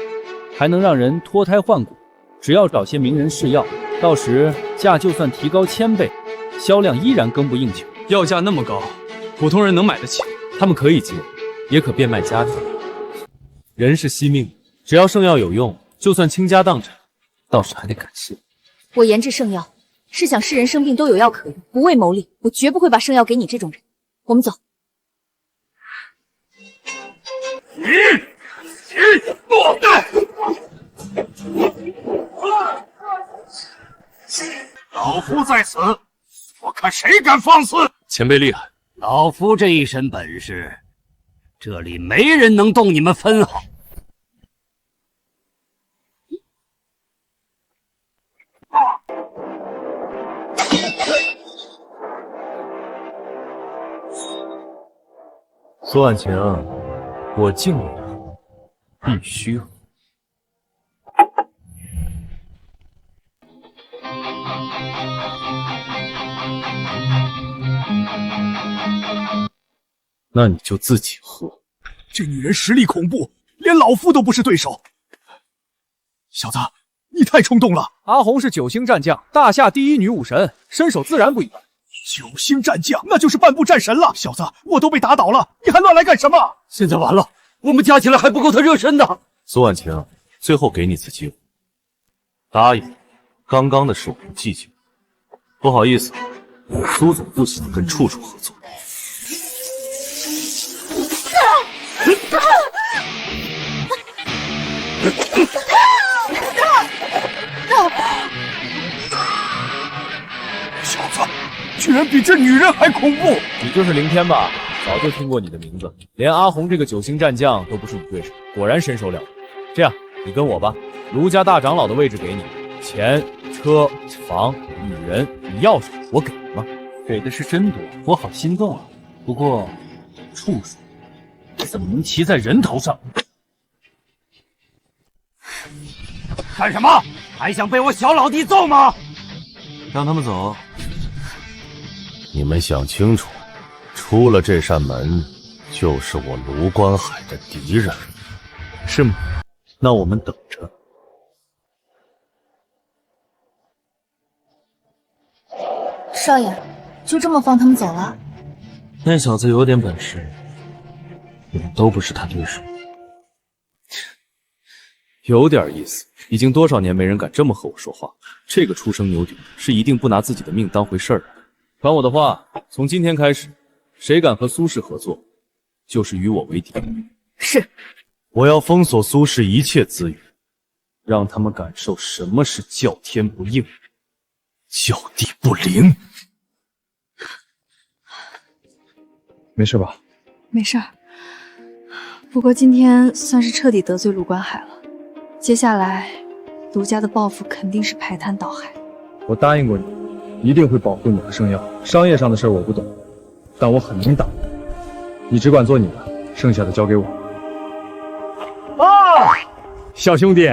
还能让人脱胎换骨。只要找些名人试药，到时价就算提高1000倍，销量依然供不应求。药价那么高，普通人能买得起？他们可以接，也可变卖家产。人是惜命，只要圣药有用，就算倾家荡产，到时还得感谢。我研制圣药，是想世人生病都有药可用，不为牟利。我绝不会把圣药给你这种人。我们走。老夫在此，我看谁敢放肆！前辈厉害，老夫这一身本事，这里没人能动你们分毫。苏婉晴，我敬你的必须喝。那你就自己喝。这女人实力恐怖，连老夫都不是对手。小子，你太冲动了。阿红是9星战将，大夏第一女武神，身手自然不一般。9星战将，那就是半步战神了。小子，我都被打倒了，你还乱来干什么？现在完了，我们加起来还不够他热身的。苏婉晴，最后给你一次机会，答应刚刚的事我不计较。不好意思，苏总不喜欢跟处处合作。小子，居然比这女人还恐怖！你就是凌天吧？早就听过你的名字，连阿红这个9星战将都不是你对手，果然身手了得。这样，你跟我吧，卢家大长老的位置给你，钱、车、房、女人，你要什么我给什么。给的是真多，我好心动啊。不过，处处怎么能骑在人头上？干什么？还想被我小老弟揍吗？让他们走。你们想清楚，出了这扇门，就是我卢观海的敌人。是吗？那我们等着。少爷，就这么放他们走了？那小子有点本事，我们都不是他对手。有点意思，已经多少年没人敢这么和我说话，这个初生牛犊是一定不拿自己的命当回事儿的。传我的话，从今天开始，谁敢和苏氏合作，就是与我为敌。是。我要封锁苏氏一切资源，让他们感受什么是叫天不应，叫地不灵。没事吧？没事儿。不过今天算是彻底得罪卢观海了，接下来卢家的报复肯定是排滩倒海。我答应过你，一定会保护你和圣耀。商业上的事我不懂，但我很能打。你只管做你的，剩下的交给我。啊，小兄弟，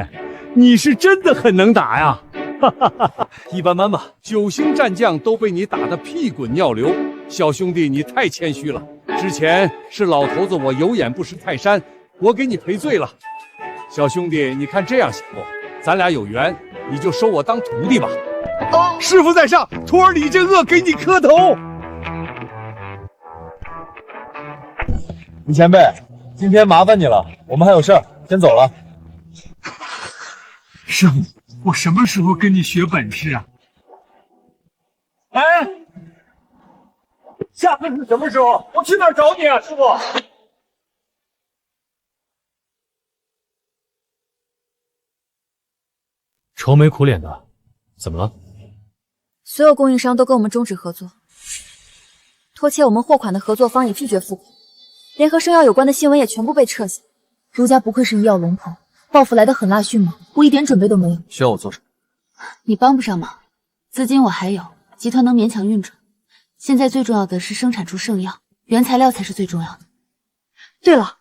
你是真的很能打呀！哈哈哈，一般般吧。 9星战将都被你打得屁滚尿流，小兄弟你太谦虚了。之前是老头子我有眼不识泰山，我给你赔罪了。小兄弟，你看这样行不？咱俩有缘，你就收我当徒弟吧。师傅在上，徒儿李正恶给你磕头。李前辈，今天麻烦你了，我们还有事儿，先走了。师傅，我什么时候跟你学本事啊？哎，下次是什么时候？我去哪儿找你啊，师傅？愁眉苦脸的，怎么了？所有供应商都跟我们终止合作，拖欠我们货款的合作方也拒绝付款，连和生药有关的新闻也全部被撤下。卢家不愧是医药龙头，报复来得很腊迅猛，我一点准备都没有。需要我做什么？你帮不上忙，资金我还有，集团能勉强运转。现在最重要的是生产出圣药，原材料才是最重要的。对了，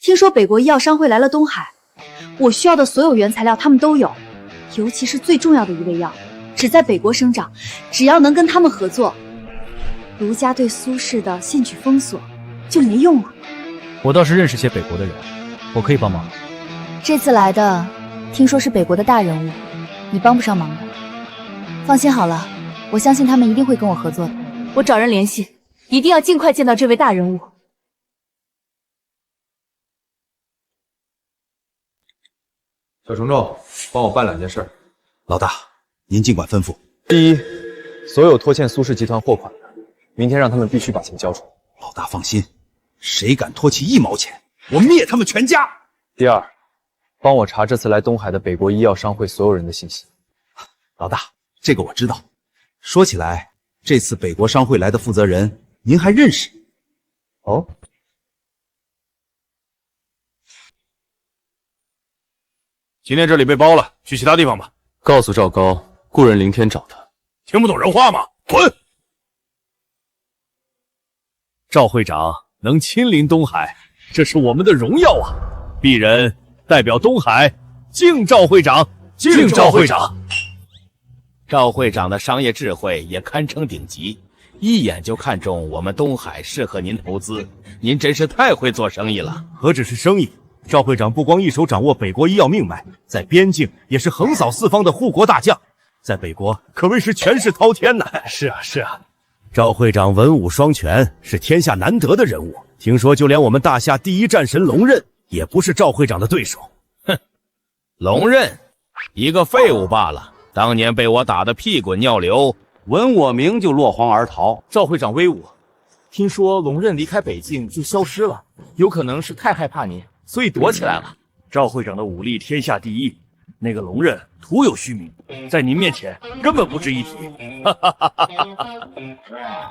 听说北国医药商会来了东海，我需要的所有原材料他们都有，尤其是最重要的一味药，只在北国生长，只要能跟他们合作，卢家对苏氏的限取封锁就没用了。我倒是认识些北国的人，我可以帮忙。这次来的，听说是北国的大人物，你帮不上忙的。放心好了，我相信他们一定会跟我合作的。我找人联系，一定要尽快见到这位大人物。小虫虫，帮我办2件事。老大，您尽管吩咐。第一，所有拖欠苏氏集团货款的，明天让他们必须把钱交出来。老大放心，谁敢拖起1毛钱，我灭他们全家。第二，帮我查这次来东海的北国医药商会所有人的信息。老大，这个我知道。说起来，这次北国商会来的负责人，您还认识？哦。今天这里被包了，去其他地方吧。告诉赵高，故人凌天找他。听不懂人话吗？滚！赵会长能亲临东海，这是我们的荣耀啊！鄙人代表东海敬赵会长，敬赵会长。赵会长的商业智慧也堪称顶级，一眼就看中我们东海适合您投资，您真是太会做生意了。何止是生意，赵会长不光一手掌握北国医药命脉，在边境也是横扫四方的护国大将，在北国可谓是权势滔天呐。是啊，是啊，赵会长文武双全，是天下难得的人物。听说就连我们大夏第一战神龙刃也不是赵会长的对手。哼，龙刃，一个废物罢了。当年被我打得屁滚尿流，闻我名就落荒而逃。赵会长威武，听说龙刃离开北境就消失了，有可能是太害怕您，所以躲起来了。赵会长的武力天下第一，那个龙刃徒有虚名，在您面前根本不值一提。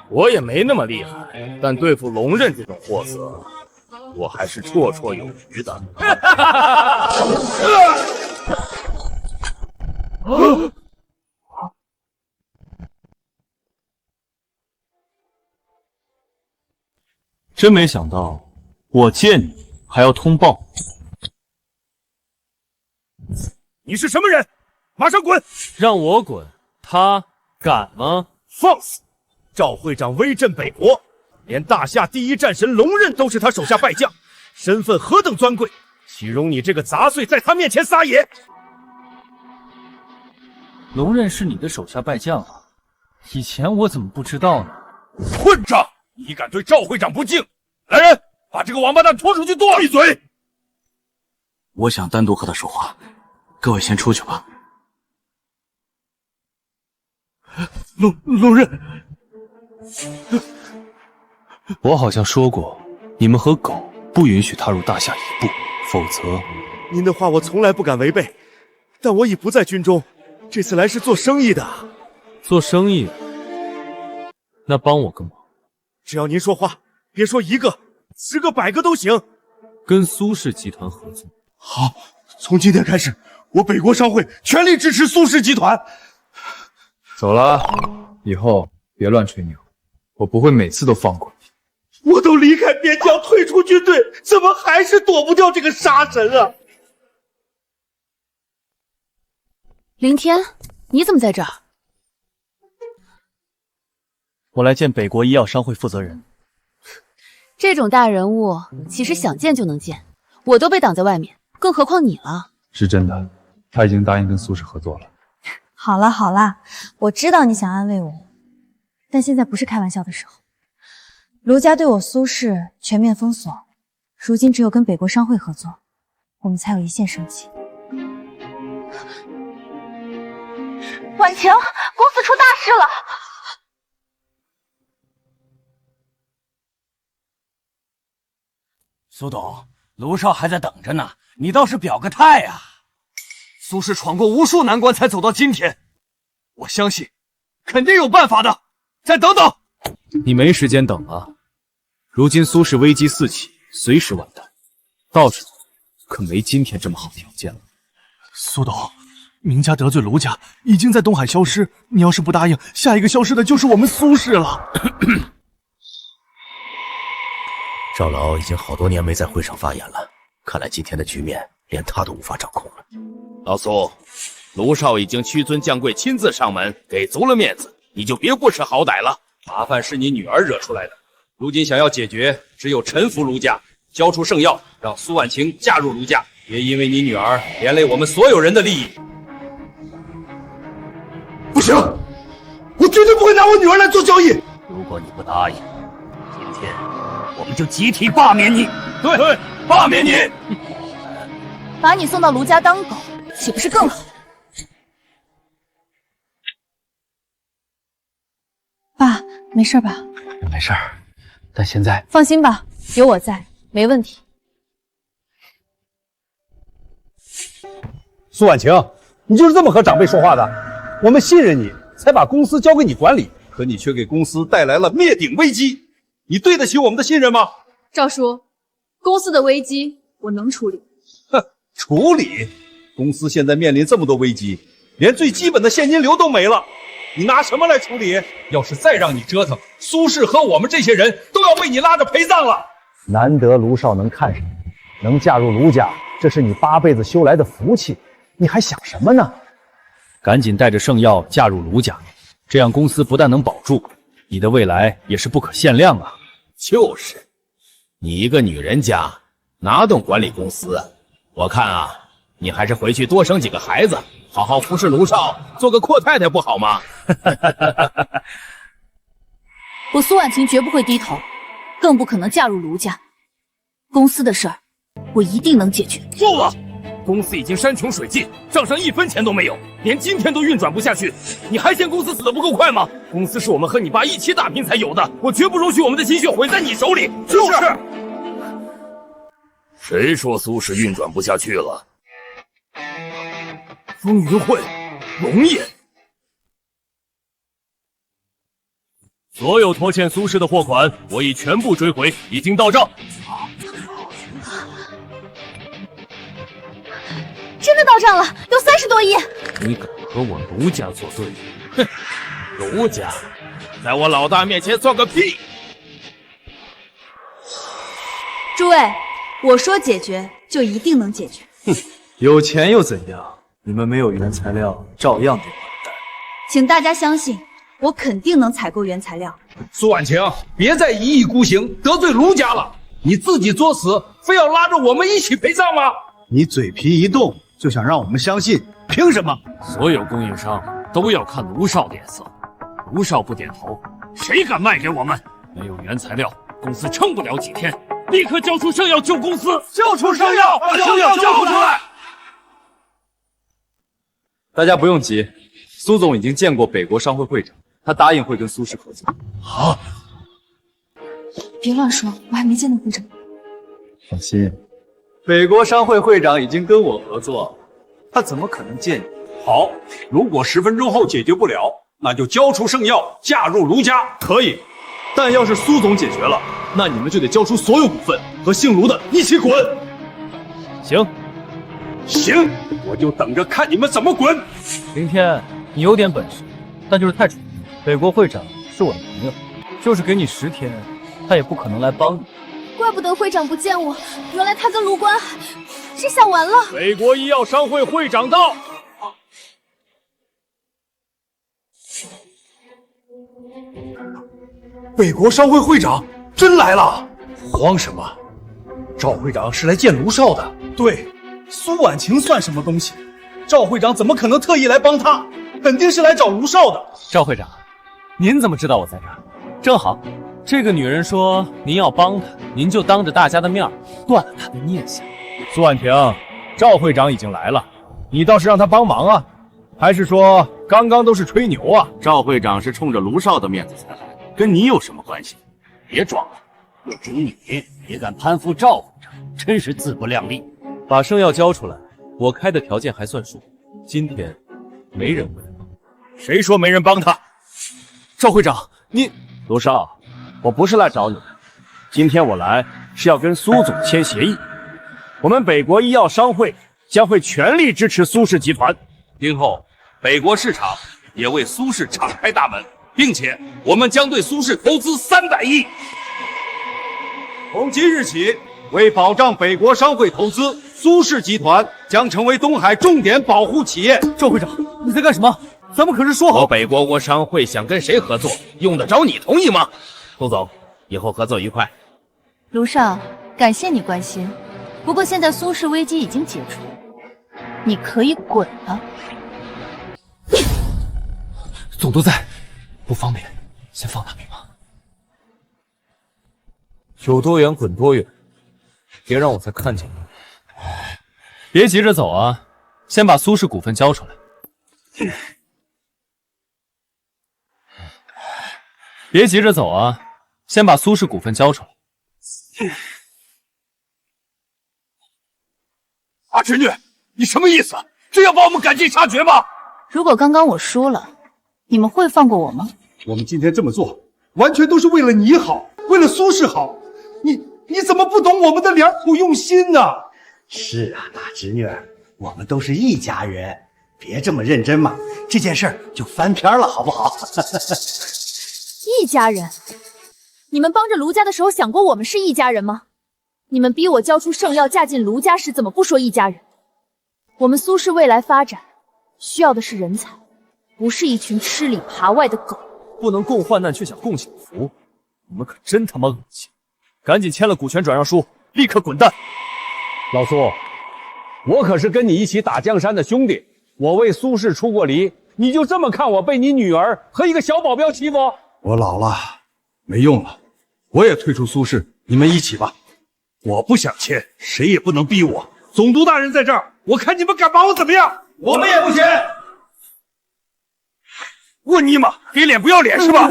我也没那么厉害，但对付龙刃这种货色，我还是绰绰有余的。真没想到，我见你还要通报。你是什么人？马上滚！让我滚，他敢吗？放肆！赵会长威震北国，连大夏第一战神龙刃都是他手下败将，身份何等尊贵，岂容你这个杂碎在他面前撒野？龙刃是你的手下败将啊？以前我怎么不知道呢？混账！你敢对赵会长不敬！来人，把这个王八蛋拖出去剁！闭嘴！我想单独和他说话，各位先出去吧。龙刃，我好像说过，你们和狗不允许踏入大夏一步，否则……您的话我从来不敢违背，但我已不在军中，这次来是做生意的。做生意？那帮我个忙。只要您说话，别说一个，10个100个都行。跟苏氏集团合作。好，从今天开始，我北国商会全力支持苏氏集团。走了，以后别乱吹牛，我不会每次都放过你。我都离开边疆，退出军队，怎么还是躲不掉这个杀神啊？凌天，你怎么在这儿？我来见北国医药商会负责人。这种大人物，其实想见就能见，我都被挡在外面，更何况你了。是真的，他已经答应跟苏氏合作了。好了好了，我知道你想安慰我，但现在不是开玩笑的时候。卢家对我苏氏全面封锁，如今只有跟北国商会合作，我们才有一线生机。婉晴，公司出大事了！苏董，卢少还在等着呢，你倒是表个态啊！苏氏闯过无数难关才走到今天，我相信肯定有办法的。再等等，你没时间等了。如今苏氏危机四起，随时完蛋，到时候可没今天这么好条件了。苏董，明家得罪卢家，已经在东海消失。你要是不答应，下一个消失的就是我们苏氏了。赵老已经好多年没在会上发言了，看来今天的局面连他都无法掌控了。老苏，卢少已经屈尊降贵，亲自上门，给足了面子，你就别不识好歹了。麻烦是你女儿惹出来的，如今想要解决，只有臣服卢家，交出圣药，让苏婉晴嫁入卢家，别因为你女儿连累我们所有人的利益。不行，我绝对不会拿我女儿来做交易。如果你不答应，今天我们就集体罢免你。对，罢免你。把你送到卢家当狗，岂不是更好？爸，没事吧？没事儿，但现在放心吧，有我在，没问题。苏婉晴，你就是这么和长辈说话的？我们信任你，才把公司交给你管理，可你却给公司带来了灭顶危机，你对得起我们的信任吗？赵叔，公司的危机我能处理。哼，处理？公司现在面临这么多危机，连最基本的现金流都没了，你拿什么来处理？要是再让你折腾，苏氏和我们这些人都要被你拉着陪葬了。难得卢少能看上你，能嫁入卢家，这是你8辈子修来的福气，你还想什么呢？赶紧带着圣药嫁入卢家，这样公司不但能保住，你的未来也是不可限量啊！就是，你一个女人家，哪懂管理公司啊？我看啊，你还是回去多生几个孩子，好好服侍卢少，做个阔太太不好吗？我苏婉晴绝不会低头，更不可能嫁入卢家。公司的事儿，我一定能解决。够了！公司已经山穷水尽，账上1分钱都没有，连今天都运转不下去，你还嫌公司死得不够快吗？公司是我们和你爸一起打拼才有的，我绝不容许我们的心血毁在你手里。就是。谁说苏氏运转不下去了？风云会，龙眼。所有拖欠苏氏的货款，我已全部追回，已经到账。真的到账了，有30多亿。你敢和我卢家作对？哼，卢家，在我老大面前算个屁！诸位，我说解决就一定能解决。哼，有钱又怎样？你们没有原材料，照样得完蛋。请大家相信，我肯定能采购原材料。苏婉晴，别再一意孤行，得罪卢家了。你自己作死，非要拉着我们一起陪葬吗？你嘴皮一动，就想让我们相信，凭什么？所有供应商都要看卢少脸色，卢少不点头，谁敢卖给我们？没有原材料，公司撑不了几天，立刻交出圣药救公司！交出圣药，把圣药交出来！大家不用急，苏总已经见过北国商会会长，他答应会跟苏氏合作。好，别乱说，我还没见到会长。放心，北国商会会长已经跟我合作，他怎么可能见你？好，如果10分钟后解决不了，那就交出圣药，嫁入卢家。可以，但要是苏总解决了，那你们就得交出所有股份，和姓卢的一起滚。行，行，我就等着看你们怎么滚。林天，你有点本事，但就是太蠢。北国会长是我的朋友，就是给你10天，他也不可能来帮你。怪不得会长不见我，原来他跟卢关海这下完了。北国医药商会会长到。北国商会会长真来了！慌什么？赵会长是来见卢少的。对，苏婉晴算什么东西？赵会长怎么可能特意来帮他？肯定是来找卢少的。赵会长，您怎么知道我在这儿？正好，这个女人说您要帮她，您就当着大家的面断了她的念想。苏婉婷，赵会长已经来了，你倒是让他帮忙啊！还是说刚刚都是吹牛啊？赵会长是冲着卢少的面子才来，跟你有什么关系？别装了，有种你也敢攀附赵会长，真是自不量力！把圣药交出来，我开的条件还算数。今天没人会来帮。谁说没人帮他？赵会长，你卢少，我不是来找你的，今天我来是要跟苏总签协议。我们北国医药商会将会全力支持苏氏集团，今后北国市场也为苏氏敞开大门，并且我们将对苏氏投资300亿。从今日起，为保障北国商会投资，苏氏集团将成为东海重点保护企业。赵会长，你在干什么？咱们可是说好。我北国商会想跟谁合作，用得着你同意吗？苏总，以后合作愉快。卢少，感谢你关心，不过现在苏氏危机已经解除，你可以滚了。总督在，不方便，先放他一马。有多远滚多远，别让我再看见你。别急着走啊，先把苏氏股份交出来。别急着走啊，先把苏氏股份交出来。阿侄女，你什么意思？这要把我们赶尽杀绝吗？如果刚刚我输了，你们会放过我吗？我们今天这么做，完全都是为了你好，为了苏氏好。你怎么不懂我们的良苦用心呢？是啊，大侄女，我们都是一家人，别这么认真嘛，这件事儿就翻篇了，好不好？一家人？你们帮着卢家的时候想过我们是一家人吗？你们逼我交出圣药嫁进卢家时，怎么不说一家人？我们苏氏未来发展需要的是人才，不是一群吃里扒外的狗。不能共患难却想共享福，你们可真他妈恶心！赶紧签了股权转让书，立刻滚蛋！老苏，我可是跟你一起打江山的兄弟，我为苏氏出过力，你就这么看我被你女儿和一个小保镖欺负？我老了，没用了，我也退出苏氏，你们一起吧。我不想签，谁也不能逼我。总督大人在这儿，我看你们敢把我怎么样？我们也不签。我尼玛，给脸不要脸是吧？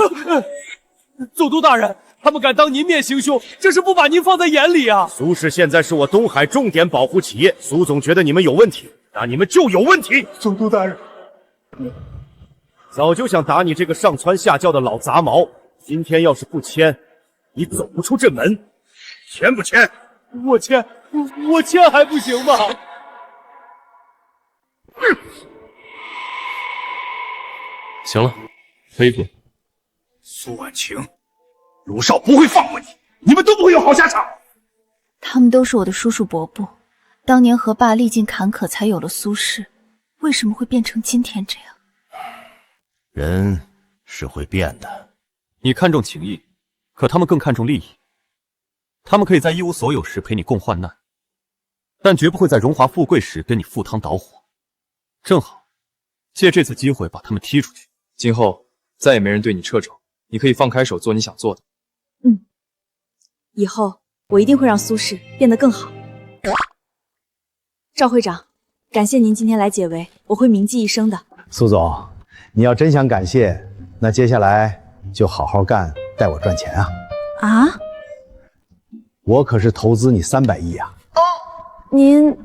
总督大人，他们敢当您面行凶，这是不把您放在眼里啊！苏氏现在是我东海重点保护企业，苏总觉得你们有问题，那你们就有问题。总督大人，早就想打你这个上蹿下轿的老杂毛，今天要是不签，你走不出这门。签不签？我签还不行吗？行了，可以滚。苏婉晴，鲁少不会放过你，你们都不会有好下场。他们都是我的叔叔伯伯，当年和爸历尽坎坷才有了苏氏，为什么会变成今天这样？人是会变的。你看重情义，可他们更看重利益。他们可以在一无所有时陪你共患难，但绝不会在荣华富贵时跟你赴汤蹈火。正好，借这次机会把他们踢出去。今后再也没人对你掣肘，你可以放开手做你想做的。以后我一定会让苏氏变得更好。赵会长，感谢您今天来解围，我会铭记一生的。苏总，你要真想感谢，那接下来就好好干，带我赚钱啊！啊？我可是投资你300亿啊！您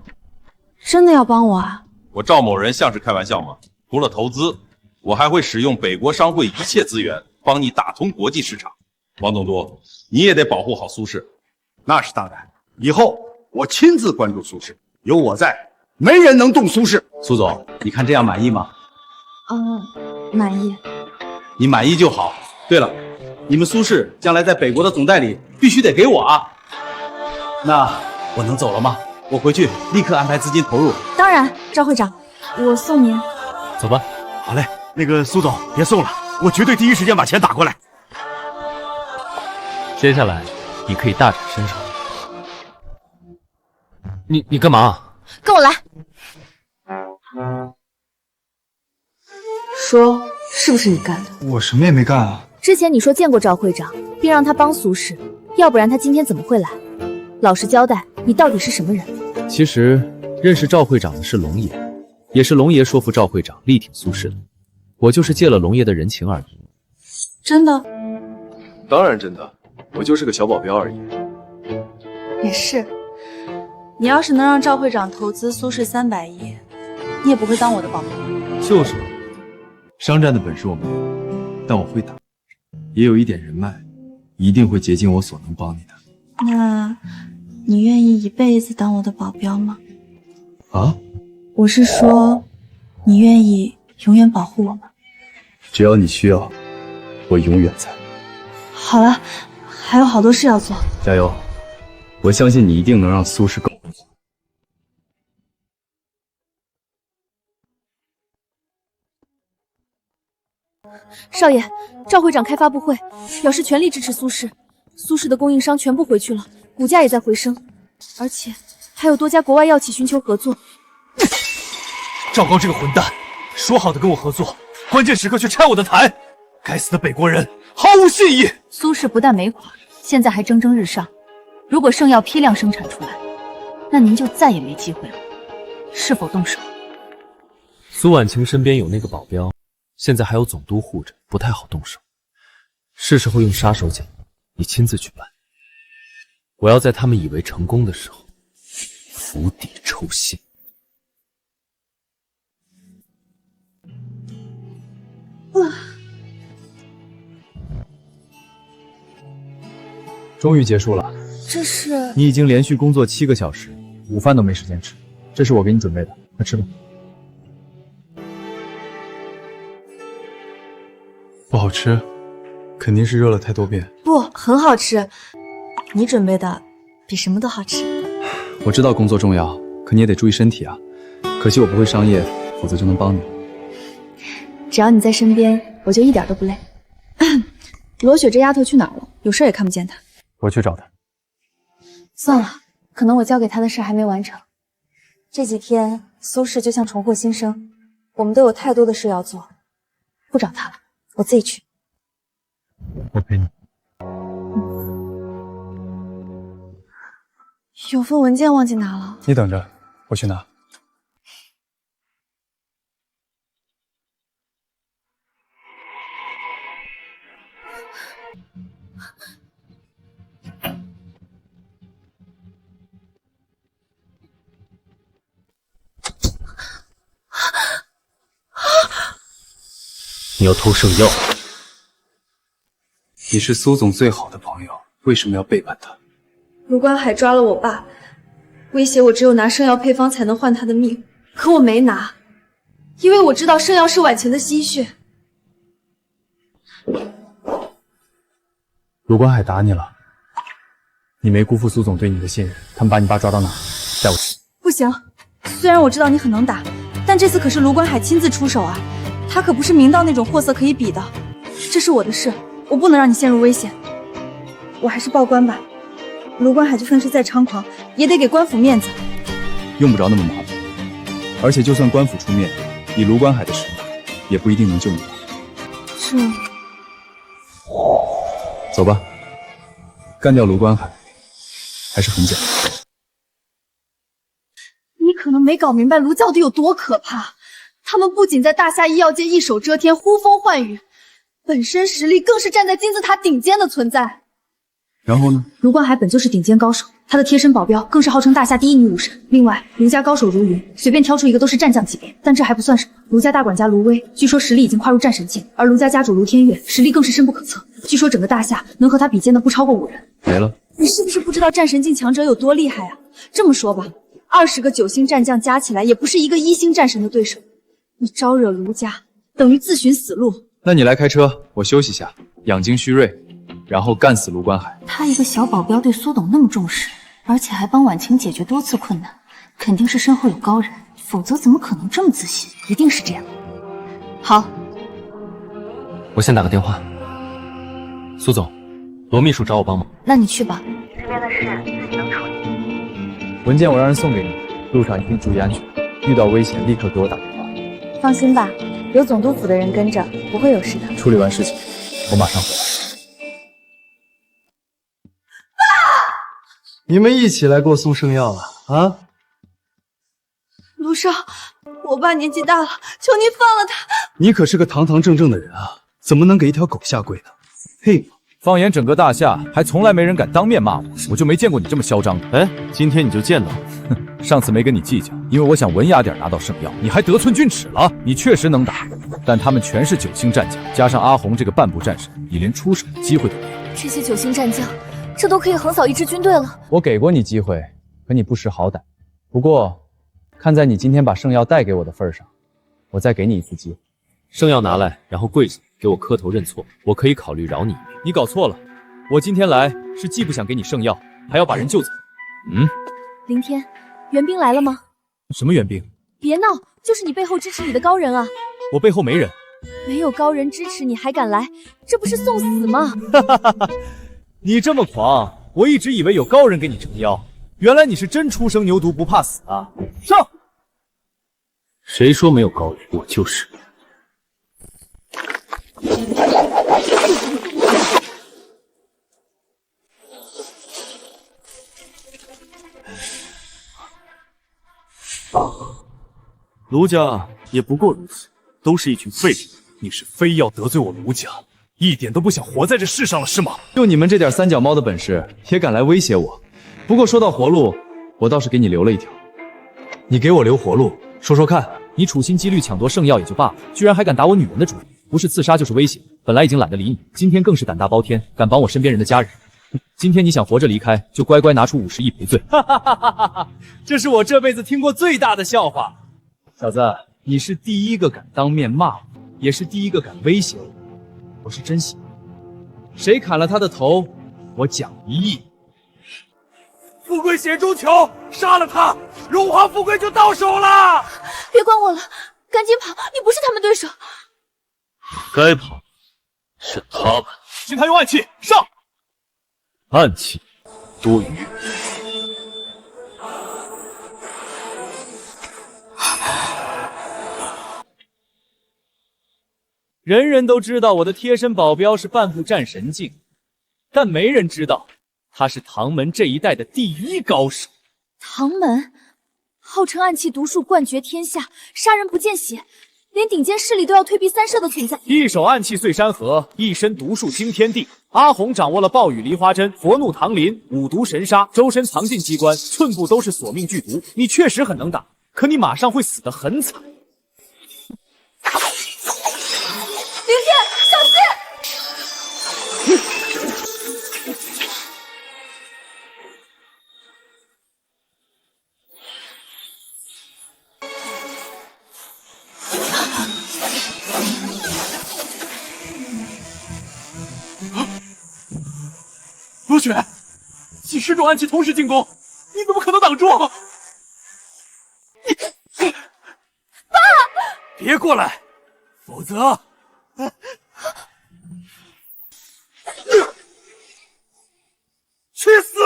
真的要帮我啊？我赵某人像是开玩笑吗？除了投资，我还会使用北国商会一切资源，帮你打通国际市场。王总督，你也得保护好苏氏。那是当然，以后我亲自关注苏氏，有我在，没人能动苏氏。苏总，你看这样满意吗？满意。你满意就好。对了，你们苏氏将来在北国的总代理必须得给我啊。那我能走了吗？我回去立刻安排资金投入。当然，赵会长，我送您。走吧。好嘞，那个苏总别送了，我绝对第一时间把钱打过来。接下来你可以大展身手。你干嘛？跟我来。说是不是你干的？我什么也没干啊。之前你说见过赵会长，并让他帮苏氏，要不然他今天怎么会来？老实交代，你到底是什么人？其实认识赵会长的是龙爷，也是龙爷说服赵会长力挺苏氏的。我就是借了龙爷的人情而已。真的？当然真的，我就是个小保镖而已。也是。你要是能让赵会长投资苏氏300亿，你也不会当我的保镖。就是，商战的本事我没有，但我会打，也有一点人脉，一定会竭尽我所能帮你的。那你愿意一辈子当我的保镖吗？啊？我是说，你愿意永远保护我吗？只要你需要，我永远在。好了，还有好多事要做。加油！我相信你一定能让苏氏更红。少爷，赵会长开发布会，表示全力支持苏氏。苏氏的供应商全部回去了，股价也在回升，而且还有多家国外药企寻求合作。赵高这个混蛋，说好的跟我合作，关键时刻却拆我的台，该死的北国人，毫无信义。苏氏不但没垮，现在还蒸蒸日上。如果圣药批量生产出来，那您就再也没机会了。是否动手？苏婉晴身边有那个保镖，现在还有总督护着，不太好动手。是时候用杀手锏，你亲自去办。我要在他们以为成功的时候，釜底抽薪。终于结束了。这是你已经连续工作7个小时，午饭都没时间吃。这是我给你准备的，快吃吧。不好吃，肯定是热了太多遍。不，很好吃。你准备的比什么都好吃。我知道工作重要，可你也得注意身体啊。可惜我不会商业，否则就能帮你。只要你在身边，我就一点都不累。罗雪这丫头去哪儿了？有事也看不见她。我去找她。算了，可能我交给她的事还没完成。这几天苏氏就像重获新生，我们都有太多的事要做，不找她了，我自己去。我陪你。有份文件忘记拿了。你等着，我去拿。你要偷圣药？你是苏总最好的朋友，为什么要背叛他？卢关海抓了我爸，威胁我只有拿圣药配方才能换他的命，可我没拿，因为我知道圣药是婉晴的心血。卢关海打你了，你没辜负苏总对你的信任，他们把你爸抓到哪儿？带我去。不行，虽然我知道你很能打，但这次可是卢关海亲自出手啊，他可不是明道那种货色可以比的。这是我的事，我不能让你陷入危险。我还是报官吧，卢关海就算是再猖狂，也得给官府面子。用不着那么麻烦，而且就算官府出面，以卢关海的实力，也不一定能救你爸。是吗？走吧，干掉卢关海还是很简单。你可能没搞明白卢家到底有多可怕。他们不仅在大夏医药界一手遮天、呼风唤雨，本身实力更是站在金字塔顶尖的存在。然后呢？卢关海本就是顶尖高手，他的贴身保镖更是号称大夏第一女武神。另外，卢家高手如云，随便挑出一个都是战将级别。但这还不算什么，卢家大管家卢威，据说实力已经跨入战神境，而卢家家主卢天月实力更是深不可测。据说整个大夏能和他比肩的不超过5人。没了。你是不是不知道战神境强者有多厉害啊？这么说吧，20个9星战将加起来也不是一个1星战神的对手。你招惹卢家，等于自寻死路。那你来开车，我休息下，养精蓄锐，然后干死卢关海。他一个小保镖对苏董那么重视，而且还帮婉晴解决多次困难，肯定是身后有高人，否则怎么可能这么自信？一定是这样。好，我先打个电话。苏总，罗秘书找我帮忙。那你去吧。这边的事自己能处理。文件我让人送给你，路上一定注意安全，遇到危险立刻给我打电话。放心吧，有总督府的人跟着，不会有事的。处理完事情，我马上回来。你们一起来给我送圣药啊？啊！卢少，我爸年纪大了，求您放了他。你可是个堂堂正正的人啊，怎么能给一条狗下跪呢？嘿，放眼整个大夏，还从来没人敢当面骂我，我就没见过你这么嚣张的。哎，今天你就见到了。上次没跟你计较，因为我想文雅点拿到圣药，你还得寸进尺了。你确实能打，但他们全是9星战将，加上阿红这个半步战神，你连出手的机会都没有。这些9星战将，这都可以横扫一支军队了。我给过你机会，可你不识好歹。不过，看在你今天把圣药带给我的份上，我再给你一次机会。圣药拿来，然后跪下给我磕头认错，我可以考虑饶你一命。你搞错了，我今天来是既不想给你圣药，还要把人救走。林天，援兵来了吗？什么援兵？别闹，就是你背后支持你的高人啊！我背后没人。没有高人支持你还敢来，这不是送死吗？你这么狂，我一直以为有高人给你撑腰，原来你是真初生牛犊不怕死啊！上！谁说没有高人？我就是。卢家也不过如此，都是一群废物。你是非要得罪我卢家，一点都不想活在这世上了是吗？就你们这点三脚猫的本事，也敢来威胁我？不过说到活路，我倒是给你留了一条。你给我留活路，说说看。你处心积虑抢夺圣药也就罢了，居然还敢打我女人的主意，不是刺杀就是威胁。本来已经懒得理你，今天更是胆大包天，敢绑我身边人的家人。今天你想活着离开，就乖乖拿出50亿赔罪。哈哈哈哈哈！这是我这辈子听过最大的笑话。小子，你是第一个敢当面骂我，也是第一个敢威胁我。我是真喜欢。谁砍了他的头，我奖1亿。富贵险中求，杀了他，荣华富贵就到手了。别管我了，赶紧跑！你不是他们对手。该跑是他们。请他用暗器上。暗器多余。人人都知道我的贴身保镖是半步战神境，但没人知道他是唐门这一代的第一高手。唐门，号称暗器毒术冠绝天下，杀人不见血，连顶尖势力都要退避三舍的存在。一手暗器碎山河，一身毒术惊天地。阿红掌握了暴雨梨花针、佛怒唐林、五毒神杀，周身藏进机关，寸步都是索命剧毒。你确实很能打，可你马上会死得很惨。凌天，小心！罗雪，几十种暗器同时进攻，你怎么可能挡住？你，爸，别过来，否则，去死！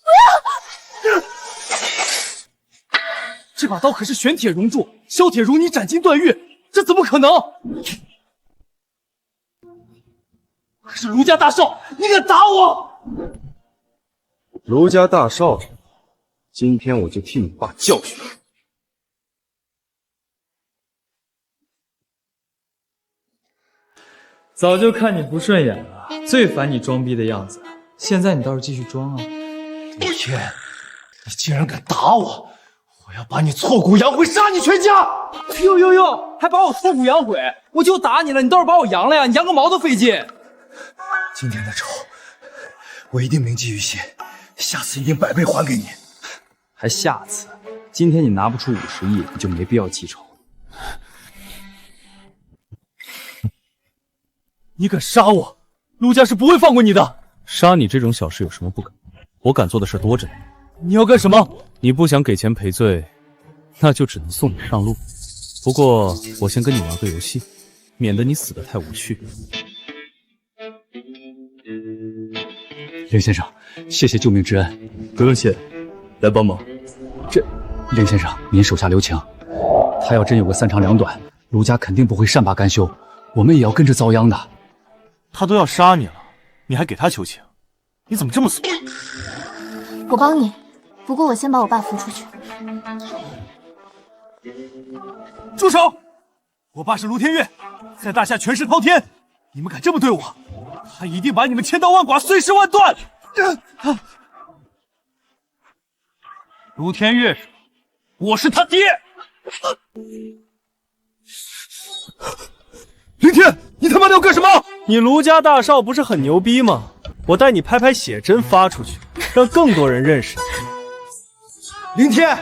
不要！这把刀可是玄铁熔铸，削铁如泥，斩金断玉，这怎么可能？可是卢家大少，你敢打我！卢家大少，今天我就替你爸教训你。早就看你不顺眼了，最烦你装逼的样子。现在你倒是继续装啊！李天，你竟然敢打我！我要把你挫骨扬灰，杀你全家！哟，还把我挫骨扬灰？我就打你了，你倒是把我扬了呀！你扬个毛都费劲。今天的仇，我一定铭记于心，下次一定100倍还给你。还下次？今天你拿不出50亿，你就没必要记仇。你敢杀我，陆家是不会放过你的。杀你这种小事有什么不敢？我敢做的事多着呢。你要干什么？你不想给钱赔罪，那就只能送你上路。不过我先跟你玩个游戏，免得你死得太无趣。凌先生，谢谢救命之恩。不用谢，来帮忙。凌先生，您手下留情。他要真有个3长2短，卢家肯定不会善罢甘休，我们也要跟着遭殃的。他都要杀你了，你还给他求情？你怎么这么怂？我帮你，不过我先把我爸扶出去。住手！我爸是卢天岳，在大夏权势滔天，你们敢这么对我，他一定把你们千刀万剐，碎尸万段！卢天岳，我是他爹。林天，你他妈的要干什么？你卢家大少不是很牛逼吗？我带你拍拍写真发出去，让更多人认识你。林天，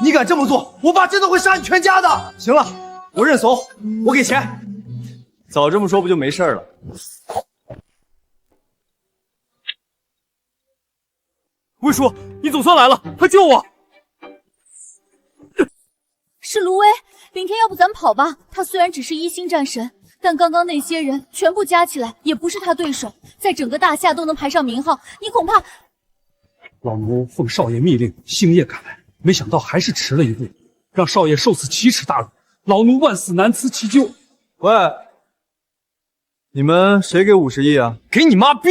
你敢这么做，我爸真的会杀你全家的。行了，我认怂，我给钱。早这么说不就没事了？魏叔，你总算来了，快救我！是卢威，林天，要不咱们跑吧？他虽然只是1星战神，但刚刚那些人全部加起来也不是他对手，在整个大夏都能排上名号，你恐怕……老奴奉少爷密令，星夜赶来，没想到还是迟了一步，让少爷受此奇耻大辱，老奴万死难辞其咎。喂，你们谁给50亿啊？给你妈逼！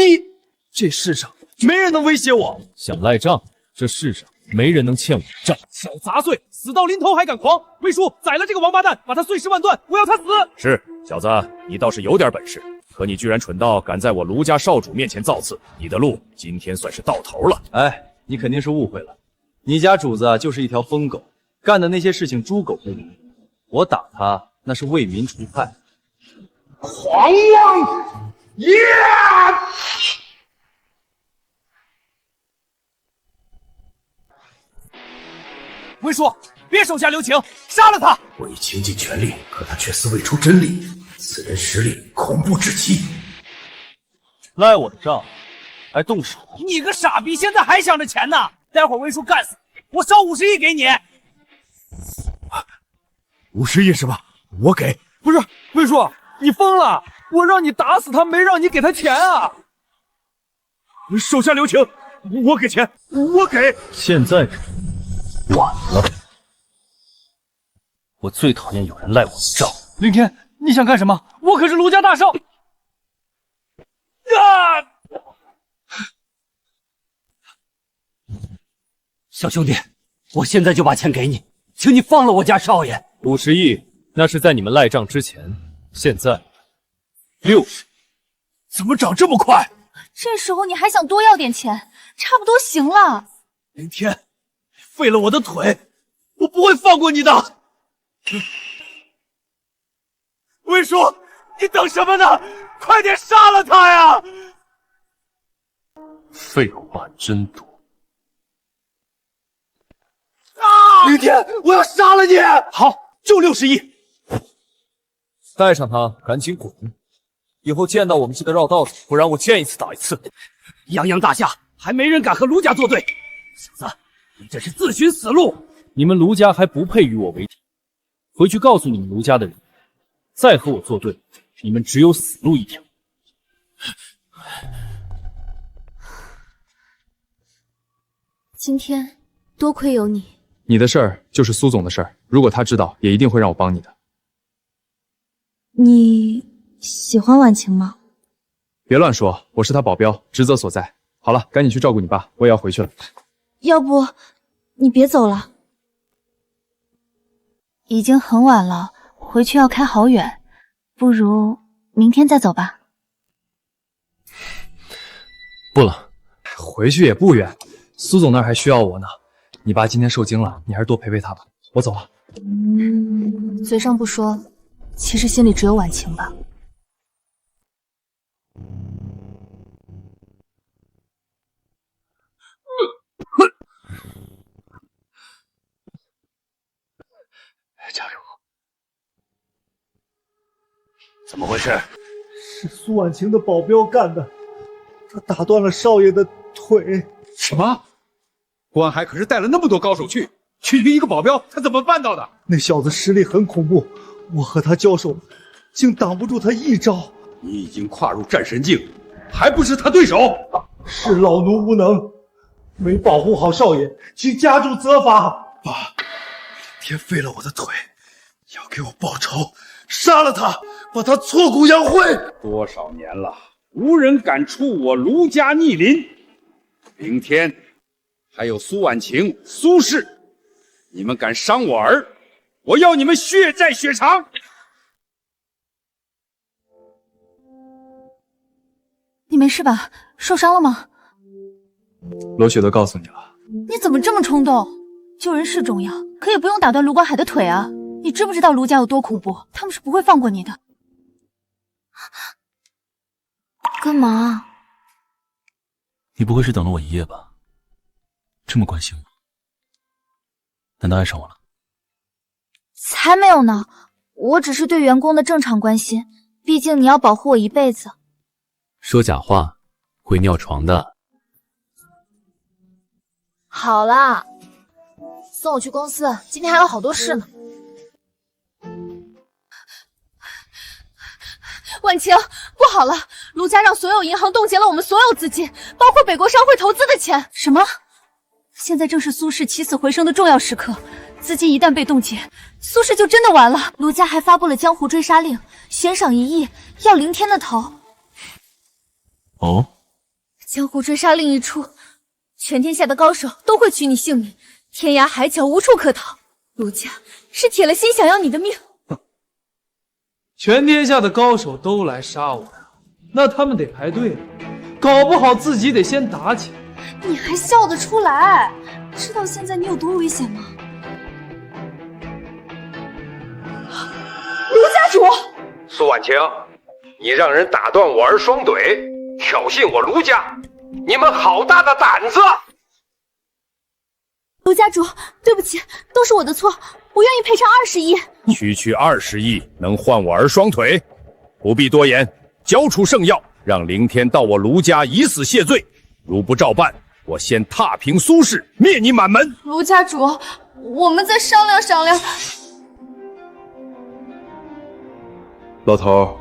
这世上没人能威胁我。想赖账？这世上没人能欠我账。小杂碎，死到临头还敢狂！魏叔，宰了这个王八蛋，把他碎尸万段！我要他死！是，小子，你倒是有点本事，可你居然蠢到敢在我卢家少主面前造次，你的路今天算是到头了。哎，你肯定是误会了，你家主子就是一条疯狗，干的那些事情猪狗不如。我打他那是为民除害。狂妄！耶！魏叔，别手下留情，杀了他！我已倾尽全力，可他却似未出真力，此人实力恐怖至极。赖我的账，还动手？你个傻逼，现在还想着钱呢？待会儿魏叔干死你，我烧50亿给你。50亿是吧？我给。不是，魏叔，你疯了！我让你打死他，没让你给他钱啊！手下留情，我给钱，我给。现在晚了，我最讨厌有人赖我的账。凌天，你想干什么？我可是卢家大少。小兄弟，我现在就把钱给你，请你放了我家少爷。50亿，那是在你们赖账之前，现在60，怎么涨这么快？这时候你还想多要点钱，差不多行了。明天废了我的腿，我不会放过你的。魏叔，你等什么呢？快点杀了他呀！废话真多。明天我要杀了你！好，就60亿，带上他，赶紧滚！以后见到我们记得绕道子，不然我见一次打一次。泱泱大夏还没人敢和卢家作对，小子，你这是自寻死路！你们卢家还不配与我为敌，回去告诉你们卢家的人，再和我作对，你们只有死路一条。今天多亏有你。你的事儿就是苏总的事儿，如果他知道，也一定会让我帮你的。你喜欢婉晴吗？别乱说，我是他保镖，职责所在。好了，赶紧去照顾你爸，我也要回去了。要不你别走了，已经很晚了，回去要开好远，不如明天再走吧。不了，回去也不远，苏总那儿还需要我呢。你爸今天受惊了，你还是多陪陪他吧。我走了。嘴上不说，其实心里只有婉晴吧。家主，怎么回事？是苏婉晴的保镖干的，他打断了少爷的腿。什么？关海可是带了那么多高手去，区区一个保镖，他怎么办到的？那小子实力很恐怖，我和他交手，竟挡不住他一招。你已经跨入战神境，还不是他对手？是老奴无能，没保护好少爷，请家主责罚。爸，天废了我的腿，要给我报仇，杀了他，把他挫骨扬灰。多少年了，无人敢触我卢家逆鳞。明天还有苏婉晴、苏氏，你们敢伤我儿，我要你们血债血偿！你没事吧？受伤了吗？罗雪都告诉你了。你怎么这么冲动？救人是重要，可也不用打断卢关海的腿啊！你知不知道卢家有多恐怖？他们是不会放过你的。干嘛？你不会是等了我一夜吧？这么关心我，难道爱上我了？才没有呢，我只是对员工的正常关心，毕竟你要保护我一辈子。说假话会尿床的。好啦，送我去公司，今天还有好多事呢。婉晴，不好了，卢家让所有银行冻结了我们所有资金，包括北国商会投资的钱。什么？现在正是苏氏起死回生的重要时刻，资金一旦被冻结，苏氏就真的完了。卢家还发布了江湖追杀令，悬赏1亿，要凌天的头。哦，江湖追杀令一出，全天下的高手都会取你性命，天涯海角无处可逃。卢家是铁了心想要你的命。全天下的高手都来杀我呀，那他们得排队，搞不好自己得先打起来。你还笑得出来？知道现在你有多危险吗？卢家主，苏婉晴，你让人打断我儿双腿，挑衅我卢家，你们好大的胆子！卢家主，对不起，都是我的错，我愿意赔偿20亿。区区20亿能换我儿双腿？不必多言，交出圣药，让凌天到我卢家以死谢罪。如不照办，我先踏平苏氏，灭你满门。卢家主，我们再商量商量。老头，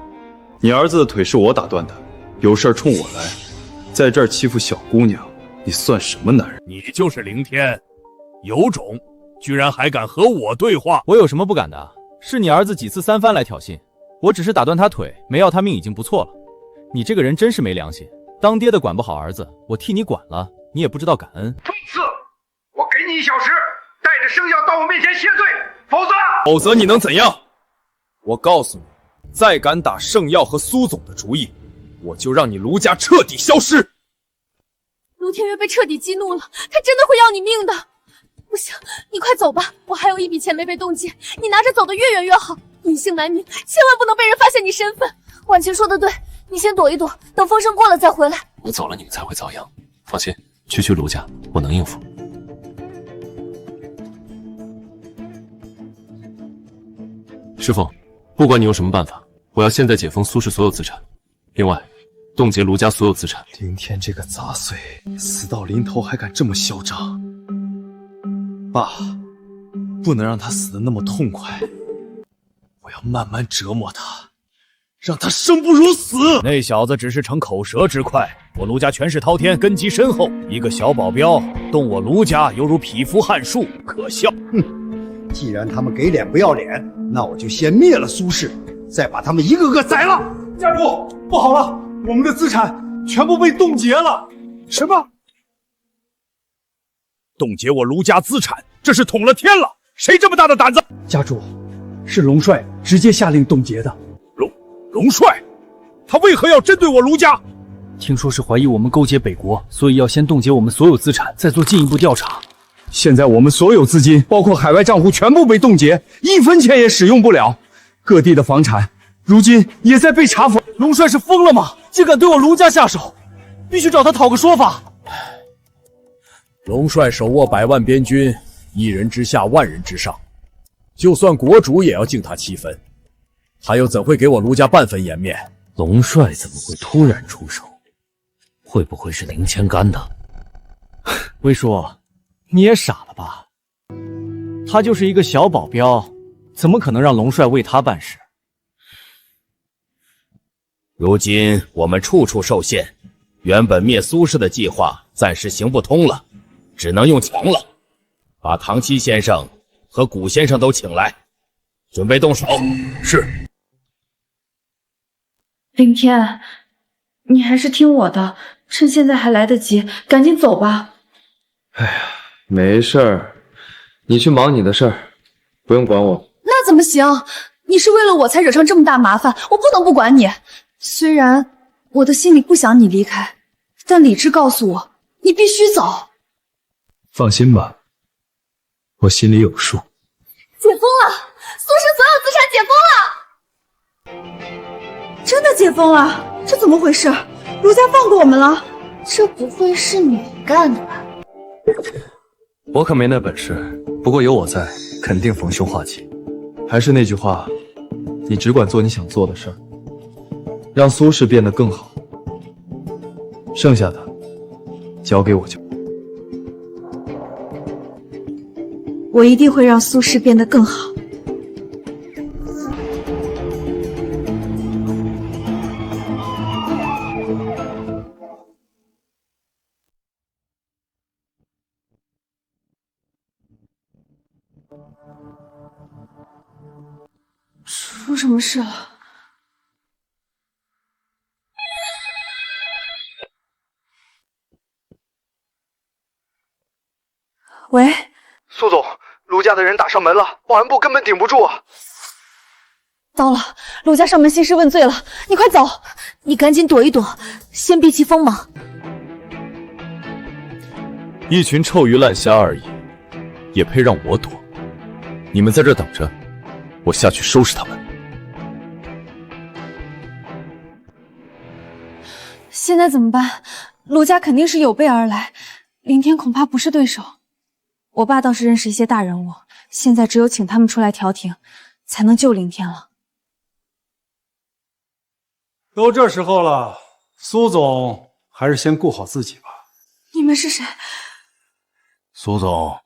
你儿子的腿是我打断的，有事冲我来，在这儿欺负小姑娘，你算什么男人？你就是凌天，有种，居然还敢和我对话！我有什么不敢的？是你儿子几次三番来挑衅，我只是打断他腿，没要他命已经不错了。你这个人真是没良心，当爹的管不好儿子，我替你管了，你也不知道感恩。这次我给你你1小时，带着圣药到我面前谢罪，否则你能怎样？我告诉你，再敢打圣耀和苏总的主意，我就让你卢家彻底消失。卢天月被彻底激怒了，他真的会要你命的。不行，你快走吧，我还有一笔钱没被冻结，你拿着走得越远越好。隐姓埋名，千万不能被人发现你身份。婉晴说的对，你先躲一躲，等风声过了再回来。我走了，你们才会遭殃。放心，区卢家我能应付。师傅，不管你用什么办法，我要现在解封苏氏所有资产，另外冻结卢家所有资产。林天这个杂碎，死到临头还敢这么嚣张！爸，不能让他死得那么痛快，我要慢慢折磨他，让他生不如死。那小子只是逞口舌之快，我卢家权势滔天，根基深厚，一个小保镖动我卢家犹如匹夫撼树，可笑。哼，既然他们给脸不要脸，那我就先灭了苏氏，再把他们一个个宰了。家主，不好了，我们的资产全部被冻结了。什么？冻结我卢家资产，这是捅了天了！谁这么大的胆子？家主，是龙帅直接下令冻结的。龙帅，他为何要针对我卢家？听说是怀疑我们勾结北国，所以要先冻结我们所有资产，再做进一步调查。现在我们所有资金，包括海外账户，全部被冻结，1分钱也使用不了。各地的房产，如今也在被查封。龙帅是疯了吗？竟敢对我卢家下手，必须找他讨个说法。龙帅手握100万边军，1人之下万人之上，就算国主也要敬他7分，他又怎会给我卢家半分颜面？龙帅怎么会突然出手？会不会是林千干呢？魏叔，你也傻了吧？他就是一个小保镖，怎么可能让龙帅为他办事？如今我们处处受限，原本灭苏氏的计划暂时行不通了，只能用强了。把唐七先生和古先生都请来，准备动手。是。林天，你还是听我的，趁现在还来得及，赶紧走吧。哎呀，没事儿，你去忙你的事儿，不用管我。那怎么行？你是为了我才惹上这么大麻烦，我不能不管你。虽然我的心里不想你离开，但理智告诉我，你必须走。放心吧，我心里有数。解封了，苏氏所有资产解封了。真的解封了？这怎么回事？卢家放过我们了？这不会是你干的吧？我可没那本事，不过有我在，肯定逢凶化吉。还是那句话，你只管做你想做的事儿，让苏氏变得更好，剩下的交给我就。我一定会让苏氏变得更好。出什么事了？喂，苏总，卢家的人打上门了，保安部根本顶不住啊！糟了，卢家上门兴师问罪了，你快走！你赶紧躲一躲，先避其锋芒。一群臭鱼烂虾而已，也配让我躲？你们在这等着，我下去收拾他们。现在怎么办？卢家肯定是有备而来，林天恐怕不是对手。我爸倒是认识一些大人物，现在只有请他们出来调停，才能救林天了。都这时候了，苏总还是先顾好自己吧。你们是谁？苏总，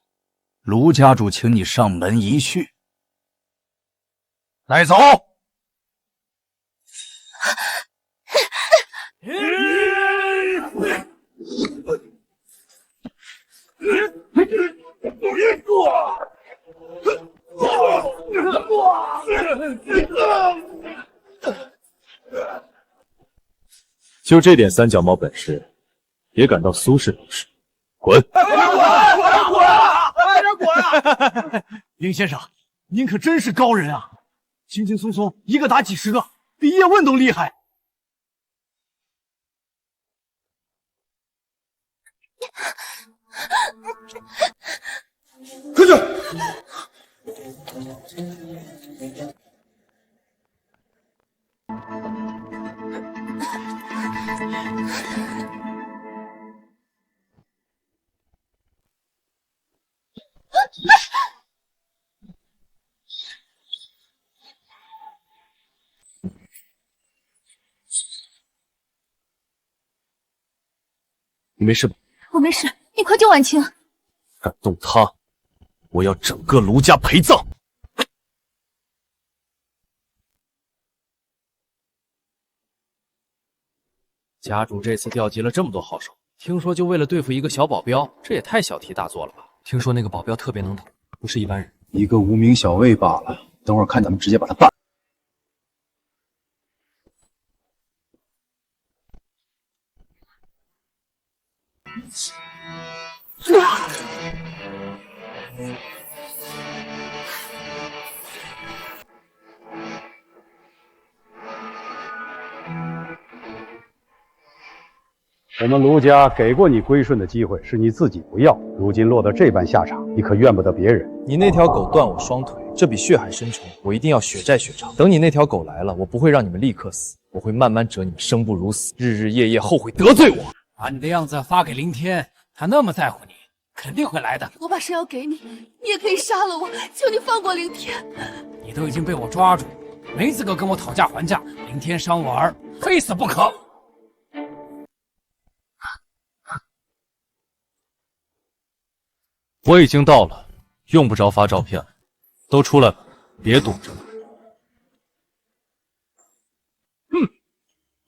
卢家主请你上门一叙。带走。就这点三脚猫本事，也敢到苏氏闹事？滚！林先生，您可真是高人啊！轻轻松松一个打几十个，比叶问都厉害。快去！你没事吧？我没事，你快救婉晴。敢动他，我要整个卢家陪葬！家主这次调集了这么多好手，听说就为了对付一个小保镖，这也太小题大做了吧？听说那个保镖特别能打，不是一般人。一个无名小卫罢了，等会儿看咱们直接把他办。我们卢家给过你归顺的机会，是你自己不要，如今落得这般下场，你可怨不得别人。你那条狗断我双腿，这笔血海深仇，我一定要血债血偿。等你那条狗来了，我不会让你们立刻死，我会慢慢折你们生不如死，日日夜夜后悔得罪我。把你的样子发给林天，他那么在乎你，肯定会来的。我把山药给你，你也可以杀了我，求你放过林天。你都已经被我抓住，没资格跟我讨价还价。林天伤我儿，非死不可。我已经到了，用不着发照片了，都出来吧，别躲着了。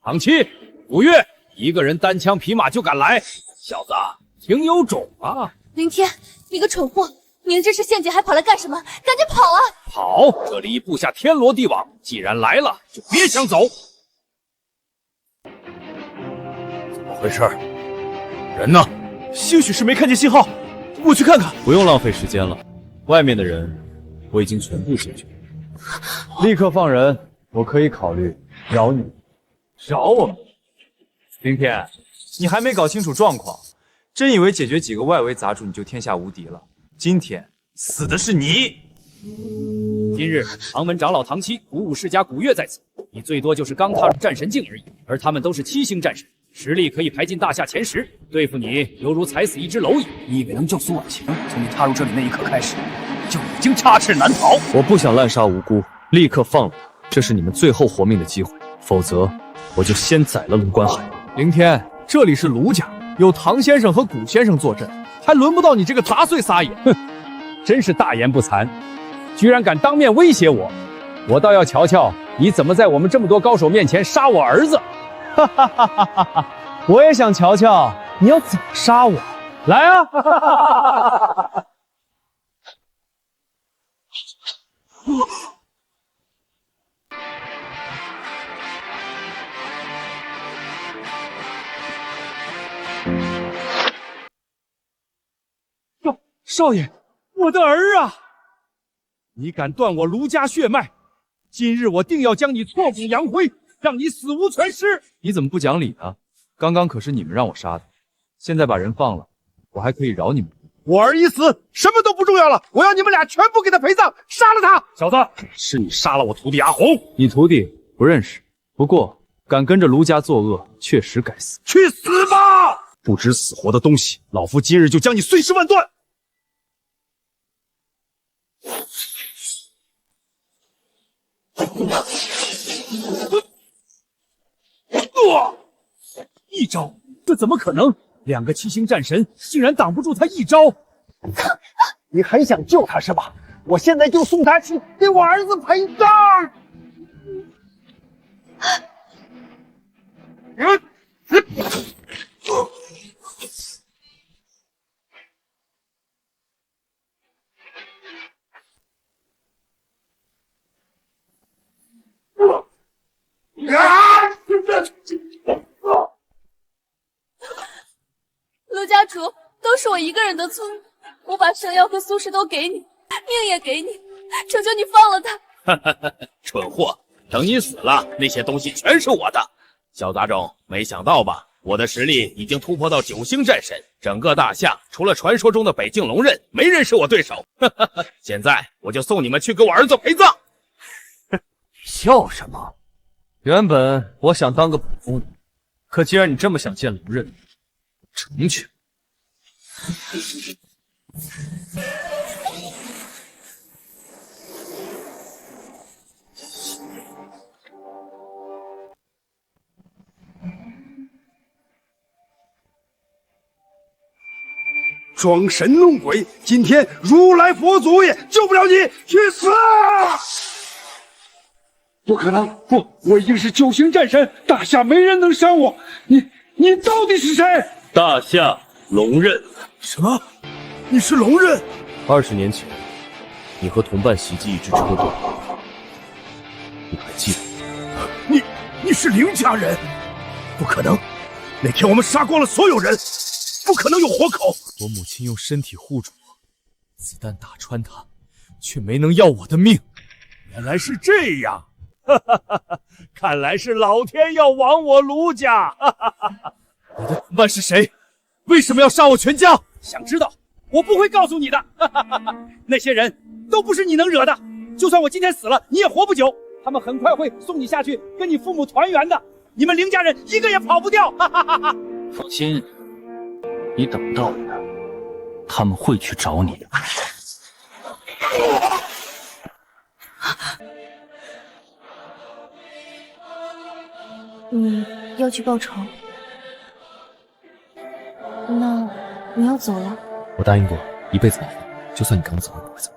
唐七、五月，一个人单枪匹马就敢来，小子挺有种啊！林天，你个蠢货，明知是陷阱还跑来干什么？赶紧跑啊！跑，这里布下天罗地网，既然来了，就别想走。怎么回事？人呢？兴许是没看见信号。我去看看。不用浪费时间了，外面的人我已经全部解决。立刻放人，我可以考虑饶你。饶我？林天，你还没搞清楚状况，真以为解决几个外围杂种你就天下无敌了？今天死的是你！今日唐门长老唐七、古武世家古月在此，你最多就是刚踏入战神境而已，而他们都是7星战神。实力可以排进大夏前10，对付你犹如踩死一只蝼蚁。你以为能救苏婉晴？从你踏入这里那一刻开始，就已经插翅难逃。我不想滥杀无辜，立刻放了他，这是你们最后活命的机会，否则我就先宰了卢关海。凌天，这里是卢家，有唐先生和古先生坐镇，还轮不到你这个杂碎撒野。哼，真是大言不惭，居然敢当面威胁我，我倒要瞧瞧你怎么在我们这么多高手面前杀我儿子。哈哈哈哈哈哈！我也想瞧瞧你要怎么杀我，来啊！哈哈哈哈哈！少爷，我的儿啊！你敢断我卢家血脉，今日我定要将你挫骨扬灰，让你死无全尸！你怎么不讲理呢？刚刚可是你们让我杀的，现在把人放了，我还可以饶你们。我儿已死，什么都不重要了，我要你们俩全部给他陪葬，杀了他！小子，是你杀了我徒弟阿红。你徒弟不认识，不过敢跟着卢家作恶，确实该死。去死吧！不知死活的东西，老夫今日就将你碎尸万段！一招，这怎么可能？2个7星战神竟然挡不住他一招！你还想救他是吧？我现在就送他去给我儿子陪葬！陆家主，都是我一个人的错，我把圣药和苏氏都给你，命也给你，求求你放了他。蠢货，等你死了，那些东西全是我的。小杂种，没想到吧？我的实力已经突破到9星战神，整个大夏除了传说中的北境龙刃，没人是我对手。现在我就送你们去给我儿子陪葬。笑什么？原本我想当个普通人，可既然你这么想见龙刃，成全。装神弄鬼！今天如来佛祖也救不了你，去死！不可能，不，我已经是9星战神，大夏没人能伤我。你到底是谁？大夏龙刃。什么？你是龙刃？20年前，你和同伴袭击一只车队，你还记得？你是凌家人？不可能！那天我们杀光了所有人。不可能有活口！我母亲用身体护住我，子弹打穿她，却没能要我的命。原来是这样，看来是老天要亡我卢家。你的同伴是谁？为什么要杀我全家？想知道，我不会告诉你的。那些人都不是你能惹的，就算我今天死了，你也活不久。他们很快会送你下去，跟你父母团圆的。你们凌家人一个也跑不掉。放心。你等到的，他们会去找你的。你要去报仇？那你要走了？我答应过，一辈子不分，就算你赶我走，我不会走。